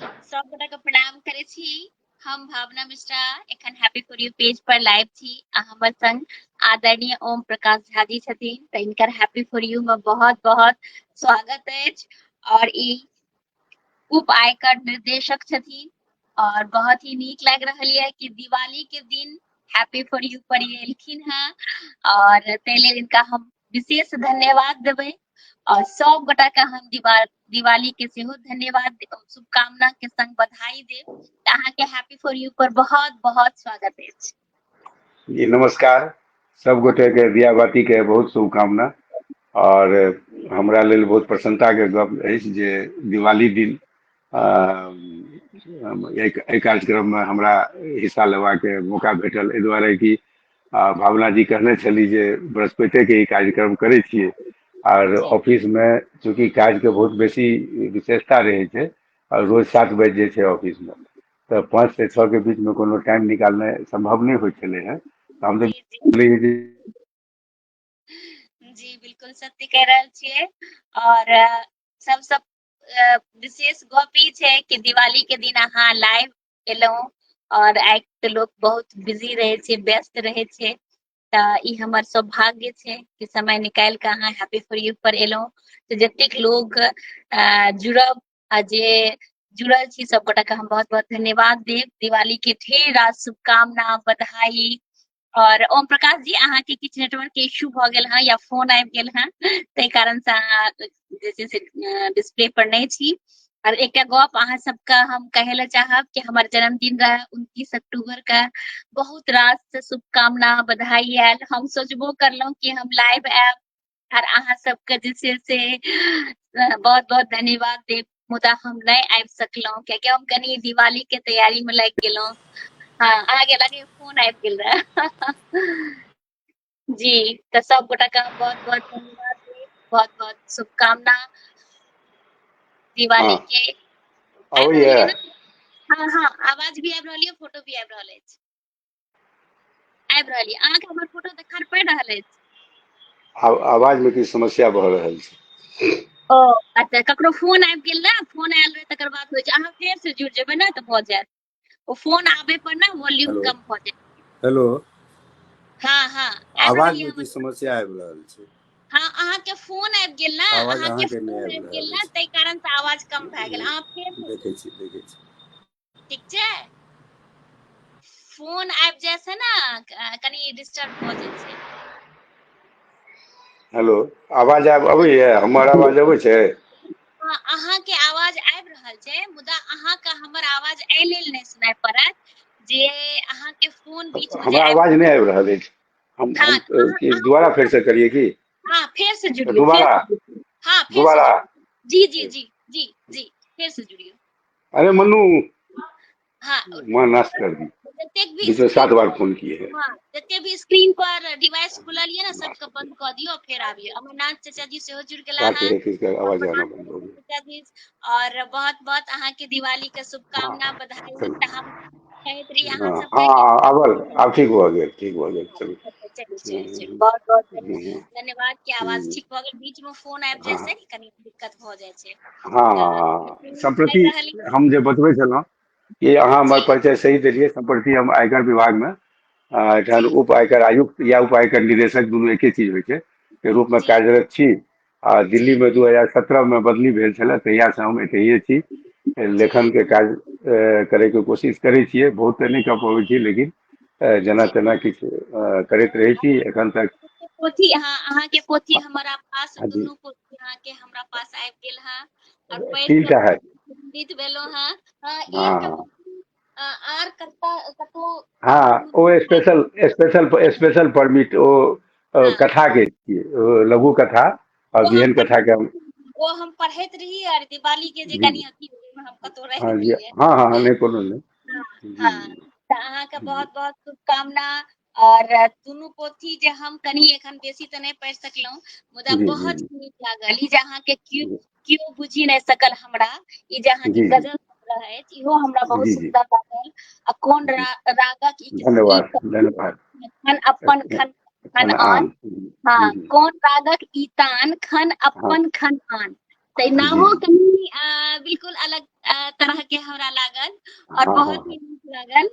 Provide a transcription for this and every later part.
सब गोटा के प्रणाम करे छी। हम भावना मिश्रा एखन happy for U page per live छी आ हमर संग आदरणीय ओम प्रकाश झा जी छथिन त इनकर हैप्पी फॉर यू में बहुत बहुत स्वागत अछि। और ई उप आयकर निर्देशक छथिन और बहुत ही नीक लाग रहल है कि दिवाली के दिन हैप्पी फॉर यू पर ये एलखिन हैं और तैले इनका हम विशेष धन्यवाद देबै और सब गोटा के हम दिवाली के सेहो धन्यवाद शुभकामना के संग बधाई देब। अहाँ के हैप्पी फॉर यू पर बहुत बहुत स्वागत अछि। जी नमस्कार, सब गोटे के दिया बाती के बहुत शुभकामना और हमरा लेल बहुत प्रसन्नता के गप अछि जे दिवाली दिन एहि कार्यक्रम में हमरा हिस्सा लेबाक मौका भेटल। एहि दुआरे कि भावना जी कहने छली जे बृहस्पति के ई कार्यक्रम करे छिए और ऑफिस में चूंकि काज के बहुत बेसी विशेषता रहे छै और रोज 7 बजे जे छै ऑफिस में तो 5 से 6 के बीच में कोनो टाइम निकालना संभव नहीं होय छले हैं। हम तो जी बिल्कुल सत्य कह रहल छिए और सब विशेष गप ई छै कि दिवाली के दिन अहाँ लाइव एलौ और आइ तो लोग बहुत बिजी रहे छै, व्यस्त रहे छै त ई हमर सौभाग्य छै कि समय निकाल के अहाँ हैप्पी फॉर यू पर एलौ। तो जतेक लोग जुड़ब आ जे जुड़ल छी सब गोटा के हम बहुत बहुत धन्यवाद देब। दिवाली के ढेर रास शुभकामना बधाई। और ओम प्रकाश जी अहाँ के किछ नेटवर्क के इश्यू भ गेल है या फोन आबि गेल है तै कारण से अहाँ जे छै से डिस्प्ले पर नहीं छी। और एक गप अहाँ सबके हम कहे ला चाहब कि हमर जन्मदिन रहा 29 अक्टूबर का बहुत रास शुभकामना बधाई आयल। हम सोचबो करलहुं कि हम लाइव आयब और अहाँ सबके जे छै से बहुत बहुत धन्यवाद देब मुदा हम नहीं आबि सकलहुं कियाकि हम कनी दिवाली के तैयारी में लग गेलहुं। हाँ आगे लगे फोन आबि गेल रहा जी तो सब गोटा का बहुत बहुत धन्यवाद देब, बहुत बहुत शुभकामना दिवाली के। आबि रहल है ना? हाँ हाँ आवाज भी आबि रहल है, फोटो भी आबि रहल अछि। आबि रहल है अहाँ के हमर फोटो देखार पड़ि रहल अछि? आवाज में की समस्या भ रहल छै? ओ अच्छा ककरो फोन आबि गेल ना, फोन आयल रहे तकर बाद होय छै। अहाँ फेर से जुड़ जेबै ना त भ जायत। ओ फोन आबे पर ना वॉल्यूम कम भ जाय। हेलो हाँ हाँ आबि रहल आवाज है में की हमर। समस्या आबि रहल छै? हाँ अहाँ के फोन आबि गेल ना, आवाज अहाँ के अहाँके नहि फोन आबि आबि गेल रहल ना अछि। तै कारण से आवाज कम भ गेल। अहाँ फेर से देखै छी देखै छी। ठीक छै। फोन आबि जाय से ना कनी डिस्टर्ब भ जाय छै। हेलो आवाज अबैये? हमर आवाज अबै छै? हाँ अहाँ के आवाज आबि रहल छै मुदा अहाँ के हमर आवाज एहि लेल नहीं सुनाई पड़त जे अहाँ के फोन बीच में जे हमरा आवाज नहीं आबि रहल अछि। हम हाँ अहाँ दोबारा फेर से करिए की? हाँ फेर से जुड़ियो दोबारा हाँ फिर से दोबारा जुड़ियो। जी जी जी जी जी फिर से जुड़ियो। अरे मन्नू हाँ वहाँ नाश कर दी। जतेक भी बीच में 7 स्क्रीन बार फोन किए हैं। हाँ जते भी स्क्रीन पर डिवाइस खुलल ये ना सबके बंद क दियो फिर आबियो। अमरनाथ चाचा जी सेहो जुड़ गेला काट हैं रहे थे इसका और आवाज आना प्रकाश बंद हो गया। चाचा जी और बहुत बहुत अहाँ के दिवाली के हाँ शुभकामना बधाई। चलो। त हम कहैत रही अहाँ हाँ सबके कि हाँ अब ठीक हो गया चलो। चलू चलू चलू बहुत बहुत धन्यवाद के आवाज हम्म, ठीक भ गेल। बीच में फोन आबि जाय हाँ से कनी दिक्कत भ जाय छै। हाँ हाँ सम्प्रति हम जे बतबै छलहुँ कि अहाँ हमर जी परिचय सही देलियै। सम्प्रति हम आयकर विभाग में एठान जी उप आयकर आयुक्त या उप आयकर निदेशक दुनू एके चीज होइ छै के रूप में जी कार्यरत छी। आ जी दिल्ली में 2017 में बदली भेल छलै तहिया से हम एतहिए छी। जी लेखन के काज करे के कोशिश करै छियै। बहुत तऽ नहीं कऽ पबै छी लेकिन जेना जी तेना किछु करैत रहै छी एखन तक। पोथी अहाँ के पोथी हमरा पास हाँ जी दुनू पोथी अहाँ के हमरा पास आबि गेल है और पढ़ि के 3टा है। आनंदित भेलहुं हैं। एकटा हाँ पोथी आर कतौ हाँ ओ स्पेशल परमिट ओ हाँ कथा के छियै लघु कथा और वो हम बिहन कथा के हम वो हम पढ़ैत रही और दिवाली के जे जी कनी अथी हम कतौ रह हाँ जी गेलियै। हाँ नहीं कोनो नहीं। हाँ जी हाँ त अहाँ के बहुत बहुत शुभकामना। और दुनू पोथी जे हम कनी एखन बेसी तऽ नहीं पढ़ि सकलहुं मुदा जी जी बहुत नीक लागल। ई जे अहाँ के केओ बुझि नहीं सकल हमरा ई जे अहाँ के जी गजल संग्रह अछि इहो हमरा बहुत जी जी सुंदर लागल। आ कोन जी रागक ई धन्यवाद धन्यवाद। खन अपन खन आन। हाँ जी कोन रागक ई तान खन हाँ अपन खन आन। त जी नामो जी कनी बिल्कुल अलग तरह के हमरा लागल और हाँ हाँ बहुत हाँ ही नीक लागल।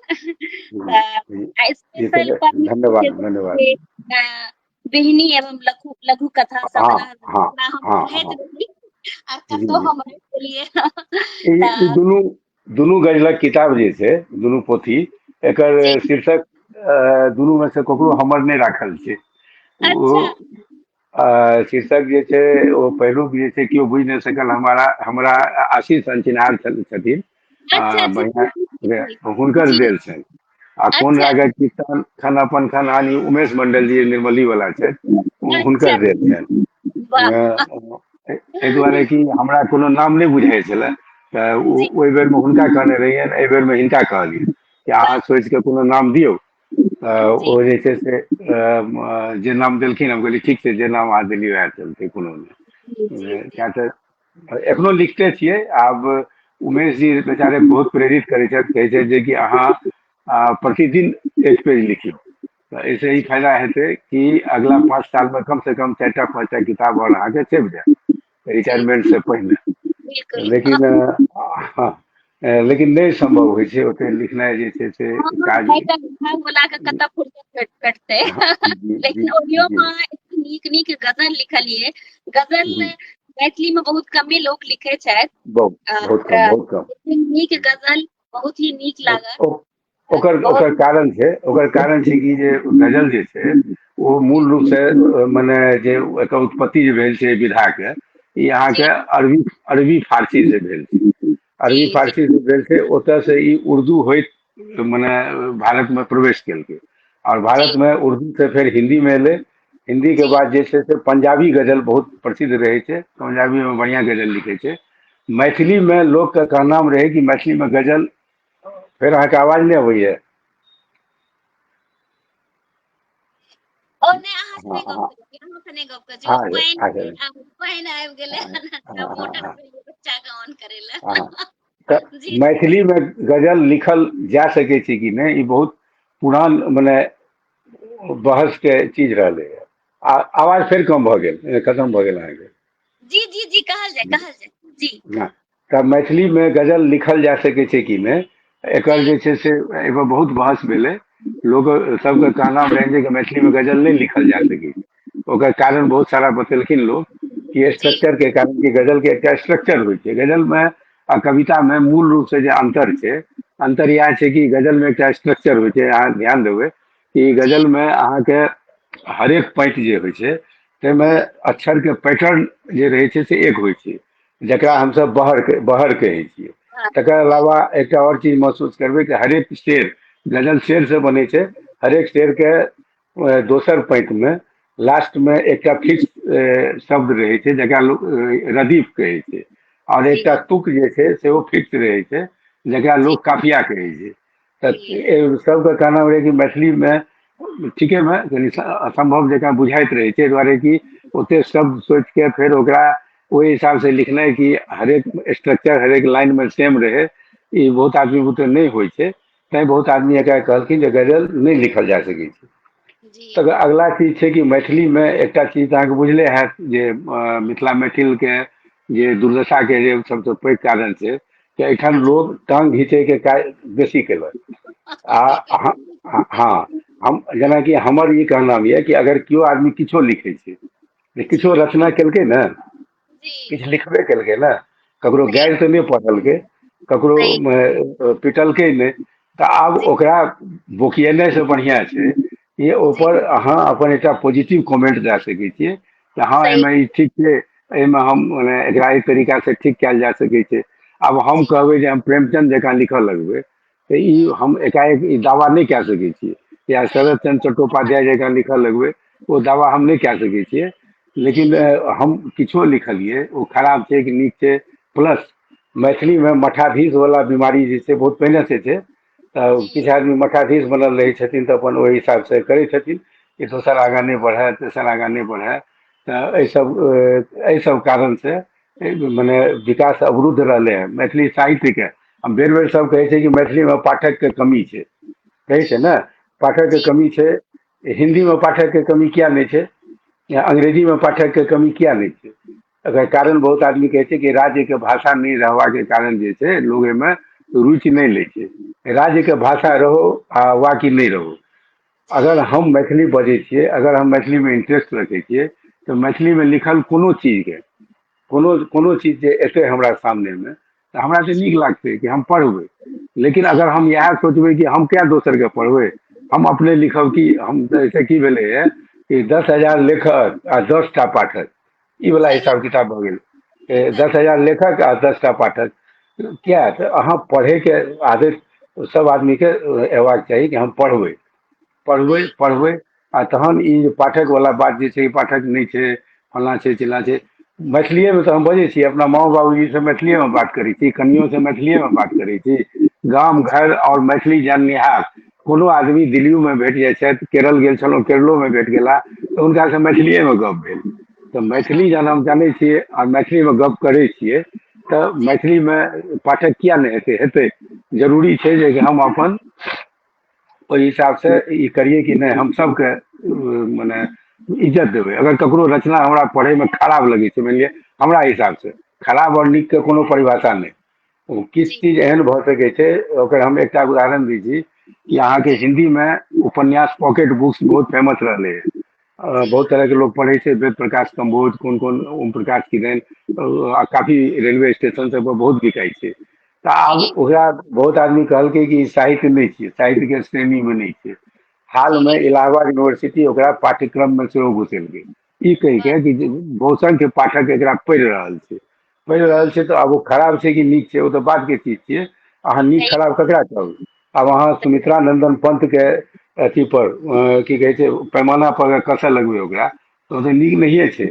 ये स्पेशल तो परमिट धन्यवाद जे धन्यवाद। जे बिहनी एवं लघु लघु कथा हाँ संग्रह हाँ जेकरा हम हाँ पढ़ैत हाँ रही आ जी कतौ जी हम रहि गेलियै ई तऽ दुनू दुनू गजलक किताब जे छै दुनू पोथी एकर जी शीर्षक दुनू में से ककरो हमर नहीं राखल छै। ओ अच्छा शीर्षक जे छै ओ पहिलुक जे छै केओ बुझि नहि सकल हमरा आशीष अंचिनार छथिन अच्छा जी बढ़िया जी हुनकर जी देल छनि। आ कोन अच्छा रागक कीर्तन खन अपन खनहानी उमेश मंडल जी निर्मली वाला छथि अच्छा हुनकर देल छनि। वाह एहि दुआरे कि हमरा कोनो नाम नहीं बुझाइ छलै तऽ जी ओहि बेरमे हुनका कहने रहियनि एहि बेरमे हिनका कहलियनि कि अहाँ वाह सोचि कऽ कोनो नाम दियौ। जी ओ जे छै से जे नाम देलखिन हम कहलियै ठीक छै जे नाम अहाँ देलियै वएह चलतै कोनो जी जी नहीं। जी किया तऽ एखनो लिखते छियै आब उमेश जी बेचारे बहुत प्रेरित करै छथि कहै छथि जे कि अहाँ प्रतिदिन एक पेज लिखियौ तऽ एहिसँ ई जी फायदा हेतै कि अगला 5 साल में कम से कम 4टा 5टा किताब और अहाँके छपि जायत जी रिटायरमेंट से पहिने। बिल्कुल लेकिन हाँ लेकिन नहीं संभव होइ छै ओते लिखनाइ जे छै से हाँ काज। भाइटा भाग वाला के कतऽ फुर्सत भेटतै हाँ, जी जी लेकिन ओहियो जी मे एते नीक नीक गजल लिखलियै। गजल जी मैथिली में बहुत कमे लोग लिखे छथि बहुत बहुत और कम बहुत कम। एते नीक गजल बहुत ही नीक लागल। ओ- ओकर बहुत ओकर कारण छै कि जे गजल जे छै ओ जी मूल रूप से मने जे एकर उत्पत्ति जे भेल छै विधा के ई अहाँके जी अरबी फारसी से भेल छै। अरबी जी जी फारसी से भेल छै ओतऽ से ई उर्दू होइत मने भारत में प्रवेश केलकै और भारत जी में उर्दू से फिर हिंदी में एलै। हिंदी के जी बाद जे छै से पंजाबी गजल बहुत प्रसिद्ध रहे छै पंजाबी में बढ़िया गजल लिखे छै। मैथिली में लोक के कहनाम रहे कि मैथिली में गजल फेर अहाँके आवाज नहीं अबैया। ओ नहि अहाँ से हाँ नहि गप हाँ करै छी अहाँ से नहि गप करै छी ओ हाँ पानि हाँ पानि आबि गेलै हाँ मोटर हाँ पे बच्चा के ऑन करे हाँ ला तऽ जी मैथिली में गजल लिखल जा सकै छै कि नहीं ई बहुत पुरान मने बहस के चीज रहलै है। आवाज फेर कम भऽ गेल खत्म भऽ गेल अहाँके। जी जी जी कहल जाय जी हाँ, तऽ मैथिली में गजल लिखल जा सकै छै कि नहीं एकर जी जे छै से एहिपर बहुत बहस भेलै। लोग सबके कहना रहे जे कि मैथिली में गजल नहीं लिखल जा सकै छै ओकर कारण बहुत सारा बतेलखिन लोग कि जी स्ट्रक्चर के कारण कि गजल के एक स्ट्रक्चर होइ छै गजल में आ कविता में मूल रूप से जे अंतर छै अंतर इएह छै कि गजल में एक स्ट्रक्चर होइ छै अहाँ ध्यान देबै कि जी गजल में अहाँके हरेक पैंट जे होइ छै ताहिमे हम्म, अक्षरके पैटर्न जे रहै छै से एक होइ छै जकरा जी हमसब बहर कहै छियै। हाँ तकर हाँ अलावा एकटा और चीज महसूस करबै कि हरेक शेर गजल शेर से बनै छै हरेक शेर के दोसर पंक्ति में लास्ट में एकटा फिक्स शब्द रहै छै जकरा लोग रदीफ कहै छै और जी एकटा तुक जे छै सेहो फिक्स रहै छै जकरा जी लोग काफिया कहै छै। जी तऽ सबके कहना रहै कि मैथिली में ठीके में कनि असम्भव जकाँ बुझाइत रहै छै एहि दुआरे कि ओते शब्द सोचि के फेर ओकरा ओहि हिसाब से लिखनाइ कि हरेक स्ट्रक्चर हरेक लाइन में सेम रहे ई बहुत आदमी बुते नहीं होइ छै तैं बहुत आदमी एकरा कहलखिन जे गजल नहीं लिखल जा सकै छै। जी तकर अगला चीज छै कि मैथिली में एकटा चीज तऽ अहाँके बुझले हैत जे मिथिला मैथिल के जे दुर्दशा के जे सबसे पैघ कारण छै कि एहिठाम जी लोग टांग घींचे के काज बेसी केलक आ हाँ हम जेनाकि हमर ई कहनाम यऽ कि अगर केओ आदमी किछो लिखै छै जे जी किछो रचना केलकै ने जी किछु लिखबे केलकै ने ककरो सही गारि तऽ नहि पढ़लकै ककरो सही पिटलकै नहि तऽ आब जी ओकरा बोकियेनाइ से बढ़िआँ छै कि जी ऊपर अहाँ अपन एकटा पॉजिटिव कमेंट दए सकै छियै कि हाँ सही एहिमे ई ठीक छै एहिमे हम मने एकरा एहि तरीका से ठीक कयल जा सकै छै। आब हम जी कहबै जे हम प्रेमचंद जकाँ लिखऽ लगबै तऽ ई हम्म हम एकाएक ई दावा नहीं कए सकै छियै या सही शरद चंद्र चट्टोपाध्याय जकाँ लिखऽ लगबै ओ दावा हम नहीं कए सकै छियै। जी लेकिन हम किछो लिखलियै ओ खराब छै कि नीक छै प्लस मैथिली में मठाधीश वाला बीमारी जे छै बहुत पहिने से छै तऽ जी किछु आदमी मठाधीश बनल रहै छथिन तऽ अपन ओहि हिसाब से करै छथिन कि दोसर आगाँ नहीं बढ़ै तेसर आगाँ नहीं बढ़ै तऽ जी एहि सब कारण से मने विकास अवरुद्ध रहलै है मैथिली साहित्य के हम बेर बेर सब कहै छै कि मैथिली में पाठक के कमी छै कहै छै ने पाठक के जी कमी छै हिंदी में पाठक के कमी किया नहीं छै या अंग्रेजी में पाठक के कमी किया नहीं छै एकर कारण बहुत आदमी कहै छै कि राज्य के भाषा नहीं रहवा के कारण जे छै लोग एमे रुचि नहीं लै छै। राज्य के भाषा रहो आ वाकि नहीं रहो, अगर जी हम मैथिली बजै छियै, अगर हम मैथिली में इंटरेस्ट रखै छियै, तो मैथिली में लिखल कोनो चीज के कोनो कोनो चीज जे एतै हमरा सामने में तऽ हमरा तऽ नीक लागतै कि हम पढ़बै। लेकिन जी अगर हम इएह सोचबै कि हम क्या दोसर के पढ़बै, हम अपने लिखब कि हम ऐसे की भेलै है कि 10,000 लेखक आ 10 टा पाठक, ई वाला सही हिसाब किताब भऽ गेल। बात। 10,000 लेखक आ 10 टा पाठक, क्या तऽ अहाँ पढ़े के आदत सब आदमी के हेबाक चाही कि हम पढ़बै पढ़बै जी पढ़बै आ तहन ई जे पाठक वाला बात जे छै, पाठक नहीं छै, फलना छै चिल्ला छै। मैथिलीए में तो हम बजै छी, अपना माँ बाबूजी से मैथिलीए में बात करै छी, कनियों से मैथिलीए में बात करै छी। गाम घर और मैथिली जाननिहार कोनो आदमी दिल्लियो में भेट जाइ छथि, केरल गेल छलहुँ केरलो में भेट गेला तऽ हुनका से मैथिलीए में गप भेल। तऽ हाँ मैथिली जहन हम जानै छियै आ मैथिली में गप करै छियै तऽ जी मैथिली में पाठक किया नहीं हेतै, हेतै। जरूरी छै जे कि हम अपन ओहि हिसाब से ई करिए कि नहीं हम सबके मने इज्जत देबै। अगर ककरो रचना हमरा पढ़े में खराब लगे छै, मानि लिअ हमरा हिसाब से खराब और नीक के कोनो परिभाषा नहीं, ओ किछु जी चीज एहन भऽ सकै छै। ओकर हम एकटा उदाहरण दै छी कि अहाँके जी हिंदी में उपन्यास पॉकेट बुक्स बहुत फेमस रहलै है। जी बहुत तरह के लोग पढ़े थे, वेद प्रकाश कम्बोज, कौन कौन ओम प्रकाश किदैन, काफी रेलवे स्टेशन सब पर बहुत बिकाई छै। तऽ आब जी ओकरा बहुत आदमी कहलकै कि ई साहित्य नहीं छियै, साहित्य के श्रेणी में नहीं छै। हाल में जी इलाहाबाद यूनिवर्सिटी ओकरा पाठ्यक्रम में सेहो घुसेलकै, ई कहि हाँ के कि जे बहुसंख्य पाठक एकरा पढ़ि रहल छै, पढ़ि रहल हम्म छै। तऽ आब ओ खराब छै कि नीक छै ओ तऽ बात के चीज छियै। अहाँ नीक सही खराब ककरा कहबै। आब अहाँ सुमित्रा नंदन पंत के अथी पर की कहै छै पैमाना पर अगर कसय लगबै ओकरा तऽ ओ तऽ नीक नहिये छै।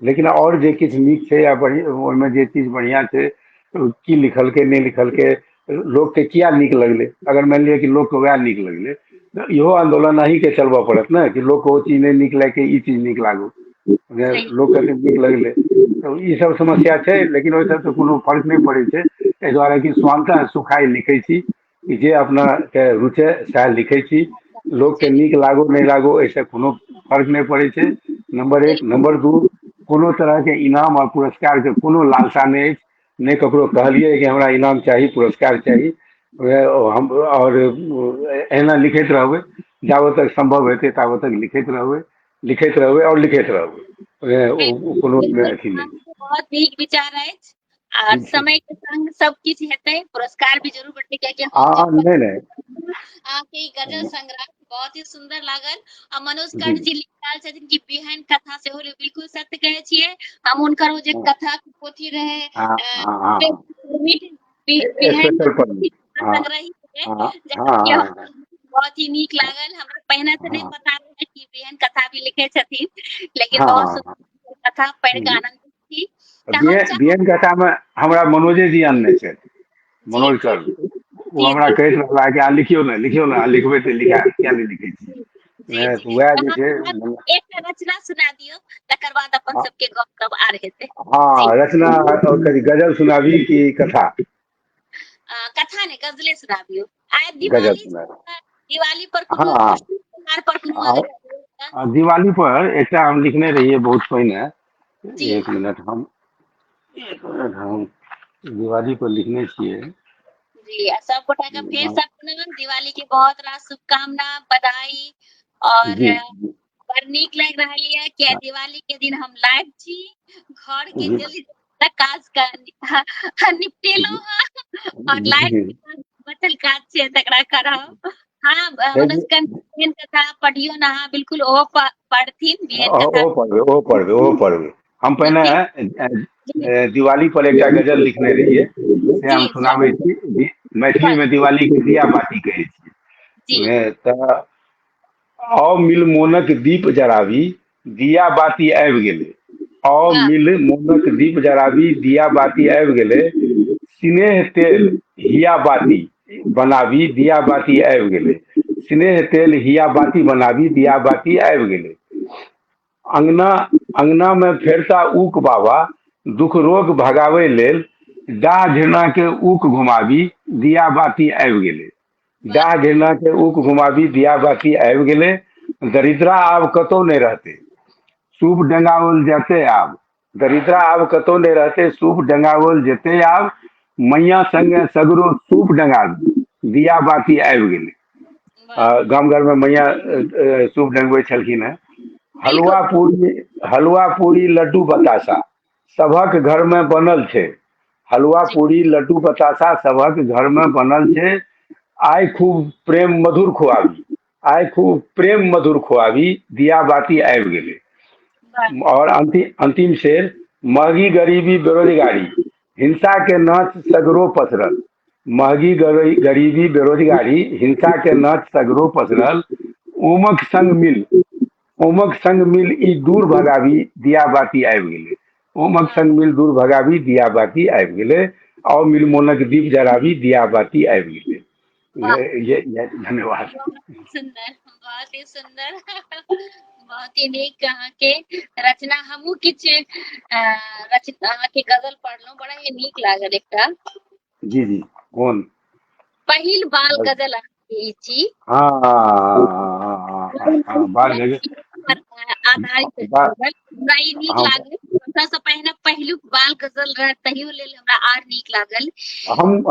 लेकिन और जे किछु नीक छै या बढ़िया ओहिमे जे चीज बढ़िया छै, की लिखलकै नहीं लिखलकै, लोक के किया नीक लगलै, अगर मानि लिअ कि लोक के वएह नीक लगलै तऽ इहो आंदोलन अहीं के चलबऽ पड़त ने कि लोक के ओ चीज नहीं नीक लागि के ई चीज नीक लागू। सही लोक के तऽ नीक लगलै तऽ ई सब समस्या छै। लेकिन ओहि सबसे कोनो फर्क नहीं पड़ै छै, एहि दुआरे कि स्वान्तः सुखाय लिखै छी कि जे अपना के रुचे सएह लिखै छी। लोक के जी नीक लागो नहीं लागो एहिसे कोनो फर्क नहीं पड़ै छै, नंबर एक। नंबर दू, कोनो तरह के इनाम और पुरस्कार के कोनो लालसा नहीं अछि, नहीं ककरो कहलियै कि हमरा इनाम चाही पुरस्कार चाही। हम और एहिना लिखैत रहबै, जाबत तक संभव हेतै ताबत तक लिखैत रहबै, लिखैत रहबै और लिखैत रहबै। कोनो बिल्कुल अथी नहीं। अहाँके बहुत नीक विचार अछि और समय के संग सब किछ हेतै, पुरस्कार भी जरूर भेटतै कियाकि हम जे नहीं नहीं अहाँके ई गजल संग्रह बहुत ही सुंदर लागल। आ मनोज कंठ जी लिख रहल छथिन कि बिहान कथा सेहो बिल्कुल सत्य कहै छियै। हम हुनकर ओ जे कथा के पोथी रहे हाँ हाँ हाँ बिहान स्पेशल पर हाँ संग्रह है हाँ जकरा हाँ कि हाँ हमरा बहुत ही नीक लागल। हमरा पहिने से नहीं हाँ पता रहै कि बिहान कथा भी लिखे छथिन, लेकिन हाँ बहुत हाँ सुंदर कथा पढ़ि के आनंद छी। तऽ हम चाहब बीएन कथा में हमरा मनोजे जी आनने छै, जी मनोज जी सर। वो जी हमरा जी कहैत रहला कि अहाँ लिखियौ ने लिखियौ ने, अहाँ लिखबै तऽ लिखा किया नहीं लिखै छी। जी जी वएह तऽ जे हम छै एकटा रचना सुना दियौ, तकर बाद अपन सबके गप सप आर हेतै। जी हाँ रचना कथी गजल सुनाबी कि कथा। कथा ने गजले सुनाबियौ। आइ गजल दिवाली सुनाबी दिवाली पर कोनो हाँ त्योहार पर कोनो हाँ अगर दिवाली पर एकटा हम लिखने रहियै बहुत पहिने। जी एक मिनट हम दिवाली पर लिखने छियै। जी सब गोटा के फेर सब प्रणाम, दिवाली के बहुत रास शुभकामना बधाई। और जी बड़ नीक लागि रहल ये कि दिवाली के दिन हम लाइव छी, घर के जी जल्दी काज का निपटेलहुँ हँ और लाइव जी बचल काज छै तकरा करब। हाँ जी मनोज कंठ बिहान कथा पढ़ियौ ने अहाँ, बिल्कुल ओहो पढ़थिन बिहान कथा। ओहो पढ़बै ओहो पढ़बै ओहो पढ़बै। हम पहिने जी दिवाली पर एकटा गजल लिखने रहियै, से जी हम सुनाबै छी। मैथिली में दिवाली के दिया बाती कहै जी छियै। तऽ आउ मिल मोनक दीप जराबी, दिया बाती आबि गेलै। आउ हाँ मिल मोनक दीप जराबी, दिया बाती आबि गेलै। स्नेह तेल हिया बाती बनाबी, दिया बाती आबि गेलै। स्नेह तेल हिया बाती बनाबी, दिया बाती आबि गेलै। अंगना अंगना में फेरता उक बाबा, दुख रोग भगाबै लेल। डाह घृणा के उक घुमाबी, दिया बाती आबि गेलै। वाह डाह घृणा के उक घुमाबी, दिया बाती आबि गेलै। दरिद्रा आब कतौ नहीं रहतै, सूप डेंगाओल जेतै आब। दरिद्रा आब कतौ नहीं रहते, सूप डंगाओल जेते आब, मैया संगे सगरो सूप डंगा दिया बाती आबि गेलै। वाह गाम घर में मैया सूप डंगबै छलखिन हैं। हलवा बिल्कुल पूरी, हलवा पूरी लड्डू बतासा सभक घर में बनल छै। हलवा जी पूरी लड्डू बतासा सभक घर में बनल छै। आइ खूब प्रेम मधुर खुआबी, आइ खूब प्रेम मधुर खुआबी, दिया बाती आबि गेलै। वाह और अंतिम शेर, महगी गरीबी बेरोजगारी हिंसा के नाच सगरो पसरल। महगी गरीबी बेरोजगारी हिंसा के नाच सगरो पसरल। ओमक संग मिल, ओमक संग मिल ई दूर भगावी, दिया बाती आबि गेलै। ओमक वाह संग मिल दूर भगावी, दिया बाती आबि गेलै। आओ मिल मोनक दीप जरावी, दिया बाती आबि गेलै। वाह ये धन्यवाद। बहुत सुंदर, बहुत ही सुंदर। बहुत ही नीक अहाँ के रचना, हमहू किछ रचना अहाँ के गजल पढ़लहुँ, बड़ा ही नीक लागल। एकटा जी जी, कौन? पहिल बाल गजल अहाँ के ई छी। हाँ हाँ हाँ हाँ हाँ हाँ, बाल गजे पर आधारित बा, गजल हमरा ई नीक हाँ, लागल। सबसँ पहिने पहिलुक बाल गजल रहे, तहियो लेल हमरा आर नीक लागल।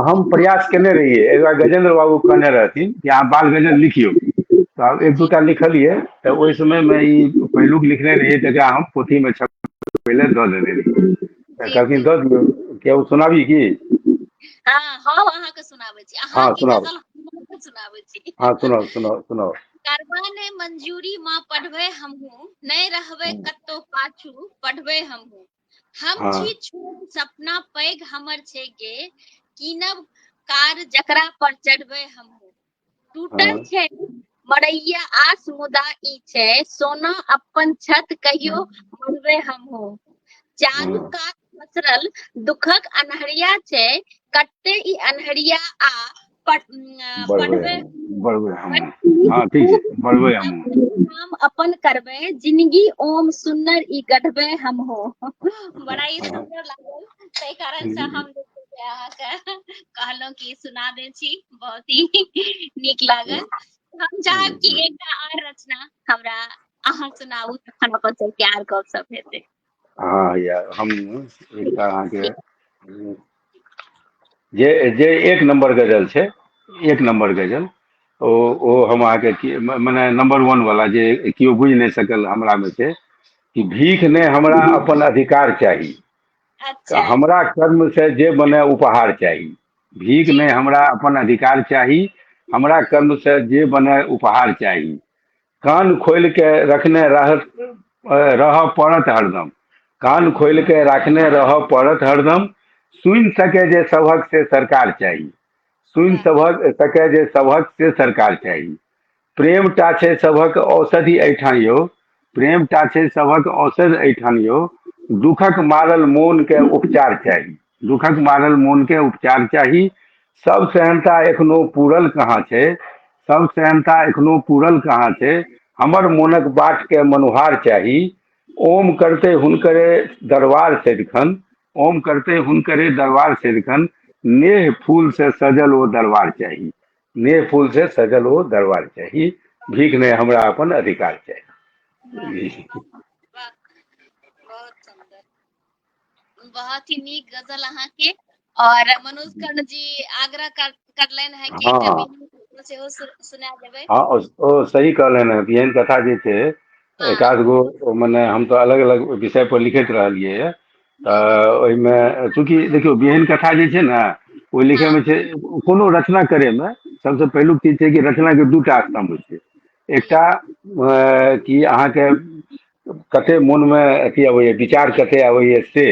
हम प्रयास केने रहिए। एक बार गजेंद्र बाबू कहने रहथिन कि अहाँ बाल गजल लिखियो, तो आब एक जी दूटा लिखलिए। तो ओहि समय में ई पहिलुक लिखने रहिए, तकरा हम पोथी में छप पहले दऽ देने रहिए। तऽ जी कहलखिन जी दऽ दियौ, क्या ओ सुनाबी की? हाँ हम अहाँके सुनाबै छी, हाँ अहाँके सुनाओ, गजल हम सुनाबै छी। हाँ सुनाओ सुनाओ सुनाओ। करबा ने मंजूरी माँ पढ़बै हमहूँ, नहीं रहबै कतौ पाछू पढ़बै हमहूँ। हम हाँ छी छोट सपना पैघ हमर छै गे, कीनब कार जकरा पर चढ़बै हमहूँ। टूटल हाँ छै मड़ैया आस मुदा ई छै, सोना अपन छत कहियो मढ़बै हमहूँ। चारू हाँ, कात पसरल दुखक अन्हरिया छै, कटते ई अन्हरिया आ बढ़बै पढ़बै हम, बढ़बै हम। हाँ ठीक खूब छै, बढ़बै हम। काम अपन करबै, जिंदगी ओम सुन्नर ई गढ़बै हमहूँ। बड़ा ही हाँ, सुंदर लागल, ताहि कारण से हम जे छै से अहाँके कहलहुँ कि सुना दै छी, बहुत ही नीक लागल। हम चाहब कि एकटा और रचना हमरा अहाँ सुनाबू, तखन अपन सबके आर गपशप हेतै। हाँ यार, हम एकटा अहाँके जे जे एक नंबर गजल छै, एक नंबर गजल, ओ हम अहाँके मने नंबर वन वाला, जे केओ बुझि नहीं सकल हमरा में से, कि भीख ने हमरा अपन अधिकार चाही, अच्छा हमरा कर्म से जे बने उपहार चाही। भीख जी ने हमरा अपन अधिकार चाही, हमरा कर्म से जे बने उपहार चाही। कान खोल के रखने रह पड़त हरदम, कान खोल के रखने रह पड़त हरदम। सुनि सके जे सभक से सरकार चाही, सुनि वाह सके जे सभक से सरकार चाही। प्रेम टा छै सभक औषधि एहिठाम यौ, प्रेम टा छै सभक औषधि एहिठाम यौ। दुखक मारल मोन के उपचार चाही, दुखक मारल मोन के उपचार चाही। सब सहनता एखनो पूरल कहाँ छै, सब सहनता एखनो पूरल कहाँ छै। हमर मोनक बाट के मनुहार चाही, ओम करते हुनकरे दरबार सदिखन, ओम करते हुनकरे दरबार सदिखन। नेह फूल से सजल ओ दरबार चाही, नेह फूल से सजल ओ दरबार चाही। भीख नहीं हमरा अपन अधिकार वाह चाही। वाह, बहुत सुंदर, बहुत ही नीक गजल अहाँ के। और मनोज कर्ण जी आग्रह करलनि है कि एकटा हाँ बिहानी सेहो सुना देबै। हाँ, ओ सही कहलनि हैं। बिहान कथा जे छै, हाँ एकाध गो मने हम तो अलग अलग विषय पर लिखैत रहलियै है। जी जी ओहिमे चूँकि देखियौ, बिहान कथा जे छै ने, ओ लिखे हाँ में छै, कोनो रचना करे में सबसे पहिलुक चीज छै कि रचना के दूटा स्तंभ होइ छै। जी एकटा कि अहाँके कते मोन में अथी अबैया, विचार कते अबैया से,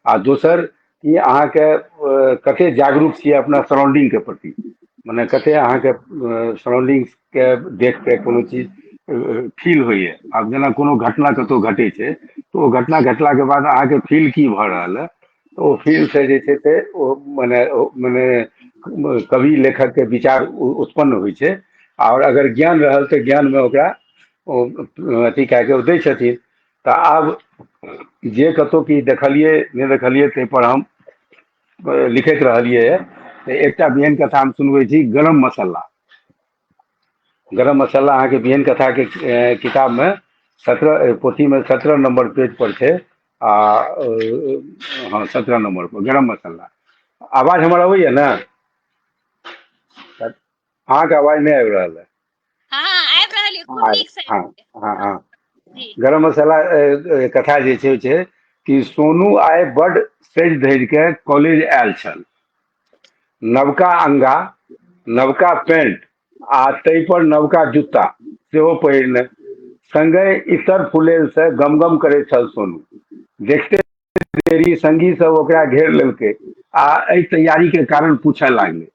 आ दोसर कि अहाँके कते जागरूक छियै अपना सराउंडिंग के प्रति, मने जी कते अहाँके सराउंडिंग के देख के कोनो चीज फील होइए। आब जेना कोनो घटना कतौ घटे छै, तो ओ घटना जी घटला के बाद अहाँके फील की भऽ रहल है, तो ओ जी फील से जे छै से ओ मने मने कवि लेखक के विचार उत्पन्न होइ छै। और अगर ज्ञान रहल तऽ ज्ञान में ओकरा ओ अथी कए के दै छथिन। तऽ आब जे कतहु की देखलियै नहि देखलियै, ताहि पर हम लिखैत रहलियै है। तऽ एकटा बिहान कथा हम सुनबै छी, गरम मसाला। गरम मसाला अहाँके बिहान कथा के किताब में 17 पोथी में 17 नंबर पेज पर छै। हाँ 17 नंबर पर गरम मसाला। आवाज हमारा वही है ना? अहाँ के आवाज नहीं आबि रहल है। हाँ आबि रहल है, खूब हाँ नीक से हाँ आबि रहल हाँ है। हाँ हाँ। जी गरम मसाला कथा जे छै कि सोनू आइ बड सजि धजि के कॉलेज आयल छल। नवका अंगा, नवका पेंट आ ताहि पर नवका जूता सेहो पहिरने, संगे इतर फुलेल से गमगम करैत छल सोनू। देखते देरी संगी सब ओकरा घेर लेलकै आ एहि तैयारी के कारण पूछे लागलै।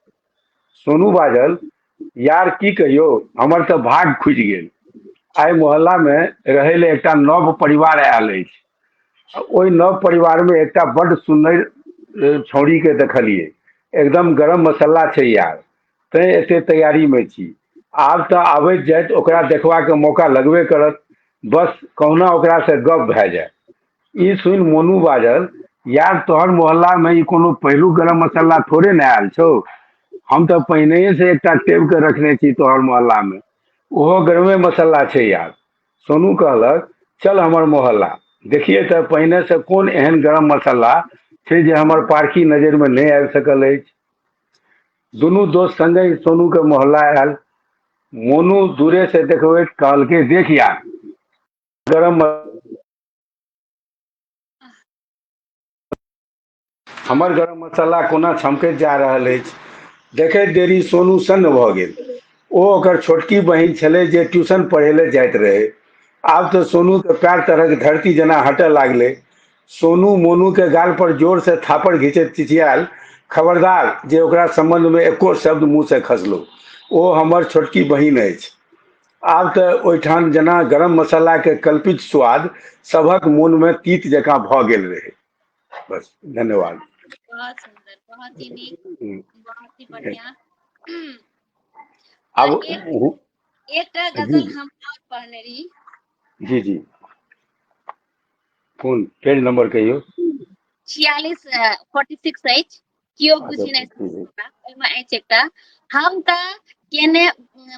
सोनू बाजल, यार की कहियो, हमर तऽ भाग खुजि गेल। आइ मोहल्ला में रहै ले एकटा नव परिवार आयल अछि। ओहि नव परिवार में एकटा बड्ड सुंदर छौड़ी के देखलिए। एकदम गरम मसाला छै यार। तैं एते तैयारी में छी। आब तऽ आबैत जाइत ओकरा देखबा के मौका लगबे करत। बस कहुना ओकरा से गप भए जाए। ई सुनि मोनू बाजल, यार तोहर मोहल्ला में ई कोनो पहिलुक गरम मसाला थोड़े न आयल छौ। हम तऽ पहिनहिए से एकटा टेब के रखने छी तोहर मोहल्ला में, ओहो गरमे मसाला छै यार। सोनू कहलक, चल हमर मोहल्ला देखिए तऽ पहिने से कोन एहन गरम मसाला छै जे हमर पारखी नजरि में नहि आबि सकल अछि। दुनू दोस्त संगे सोनू के मोहल्ला आयल। मोनू दूरे से देखबैत कहलकै, देख यार गरम हाँ हमर गरम मसाला कोना छमकैत जा रहल अछि। देखैत देरी सोनू सन्न भऽ गेल। ओ ओकर छोटकी बहिन छलै जे ट्यूशन पढ़ै ले जाइत रहै। आब तऽ सोनू के पैर तरक धरती जेना हटय लागलै। सोनू मोनू के गाल पर जोर से थापड़ घिंचैत चिचियाल, खबरदार जे ओकरा संबंध में एको शब्द मुंह से खसलो। ओ हमर छोटकी बहिन अछि। आब तऽ ओहिठाम जेना गरम मसाला के कल्पित स्वाद सभक मोन में तीत जकाँ भऽ गेल रहै। बस धन्यवाद। बहुत सुंदर, बहुत ही नीक, हम्म, बहुत ही बढ़िया। अब और एक जी गजल हम और पढ़ने रही। जी जी, कोन पेज नंबर कहियो? 46 46 अछि। कियो अच्छा बुझि नहि ठीक है। सकता, ओहिमे अछि एकटा, हम तऽ केने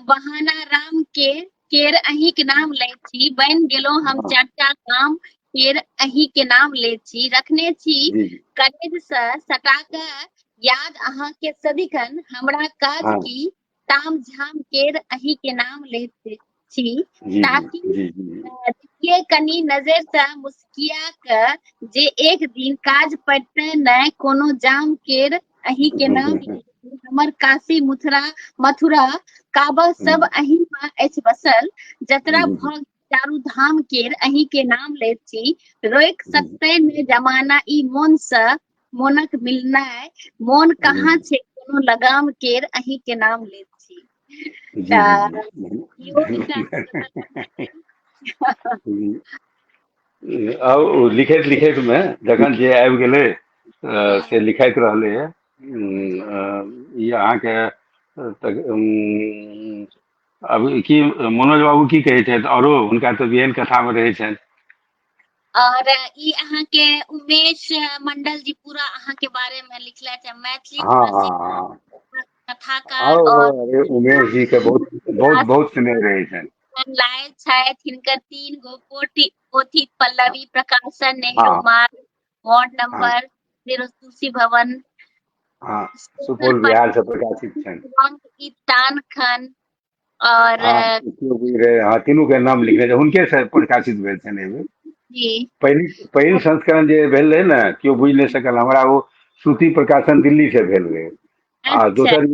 बहाना राम के केर अहीं के नाम लै छी, बनि गेलहुं हम हाँ चर्चा काम केर अहीं के नाम लै छी, रखने छी जी जी कलेज से सटा के याद अहाँ के सदिखन, हमरा काज हाँ की ताम झाम केर अहीं के नाम लैत छी, जी जी ताकि जी जी देखिए कनी नजर से मुस्किया के जे एक दिन काज पड़तै नै कोनो जाम केर अहीं के नाम लै छी, हमर काशी मथुरा काबा सब अहीं में अछि बसल, जतरा जी जी भऽ चारू धाम केर अहीं के नाम लैत छी, रोकि सकतै ने जमाना ई मोन से मोनक मिलनाय, मोन जी कहाँ छै कोनो लगाम केर अहीं के नाम लैत छी। जी जी तऽ जी इहो एकटा गजल पढ़ने रही। जी। अब ओ लिखैत लिखैत में जखन जे आबि गेलै हाँ, से लिखैत रहलै है। ई अहाँके अब की मनोज बाबू की कहै छथि, औरो हुनका तऽ बिहान कथा में रहै छनि। और ई अहाँ के उमेश मंडल जी पूरा अहाँ के बारे में लिखले छै, मैथिली हाँ हाँ प्रसिद्ध हाँ। कथाकार और अरे उमेश जी के बहुत बहुत बहुत स्नेह रहे छनि। लायक छथि। हिनकर 3 गो पोथी पल्लवी प्रकाशन, नेहरू हाँ मार्ग, वार्ड हाँ नंबर 0 तुलसी भवन, हाँ, सोशल सुपौल बिहार से प्रकाशित छनि। पार्टी तान खन और हाँ केओ बुझि रहे, हाँ तीनू के नाम लिखने छै, हुनके से प्रकाशित भेल छनि एहिमे। जी पहिल संस्करण जे भेल रहे ने, केओ बुझि नहि सकल, हमरा वो श्रुति प्रकाशन दिल्ली से भेल रहे। आ अच्छा दोसर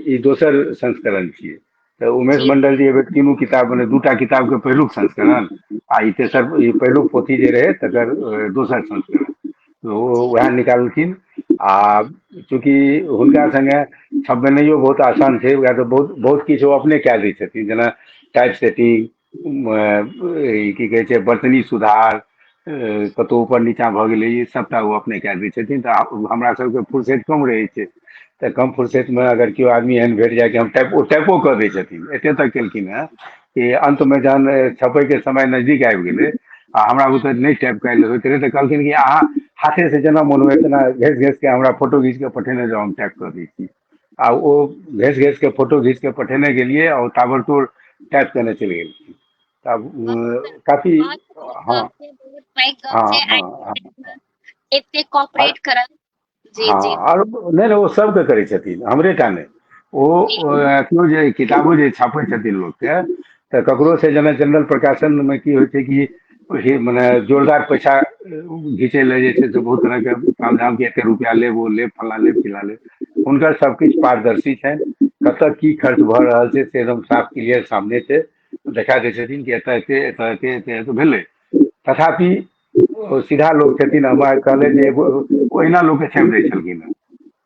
ई दोसर संस्करण छियै। तऽ उमेश जी मंडल जी एहि बेर तीनू किताब मने दूटा किताब के पहिलुक संस्करण, आ ई तेसर ई पहिलुक पोथी जे रहे तकर दोसर संस्करण, तऽ ओ जी वएह निकालखिन। आ चूंकि हुनका संगे छपबेनाइयो बहुत आसान छै, वएह तऽ बहुत बहुत किछु ओ अपने कए दै छथिन, जेना टाइप सेटिंग, की कहै छै बर्तनी सुधार, कतहु ऊपर नीचाँ भऽ गेलै, ई सबटा ओ अपने कए दै छथिन। तऽ हमरा सबके फुर्सत कम रहै छै, तऽ कम फुर्सत में अगर केओ आदमी एहन भेट जाय कि हम टाइपो कऽ दै छथिन, एते तक केलखिन हेँ कि अंत में जहन छपै के समय नजदीक आबि गेलै आ हमरा बुते नहि टाइप कायल होइत रहै, तऽ कहलखिन कि अहाँ हाथे से जेना मोन हुए तेना घसि घसि के हमरा फोटो घीच के पठेने जाउ, हम टाइप कऽ दै छी। आ ओ घसि घसि के फोटो घीच के पठेने गेलियै, और ताबड़तोड़ टाइप केने चलि गेलखिन। तब काफी बहुत बहुत हाँ गप छै, बहुत पैघ गप हाँ छै हाँ आइ हाँ एते कॉपरेट करल। जी हाँ जी और नहीं नहीं वो सबके करै छथिन हमरे टा नहीं जी ओ केओ जे किताबो जे छापै छथिन लोकके तऽ ककरो से जेना जनरल प्रकाशन में की होइ छै कि मने जोरदार पैसा घींचे ले जे छै से बहुत तरह के तामझाम के एते रुपया लेब ओ लेब फल्ला लेब चिल्ला लेब हुनकर सबकिछु पारदर्शी छनि कतऽ की खर्च भऽ रहल छै से एकदम साफ क्लियर सामने छै देखा दै छथिन कि एतऽ भेलै तथापि ओ सीधा लोग छथिन हमरा कहले जे एगो ओहिना लोग के छापि दै छलखिन हेँ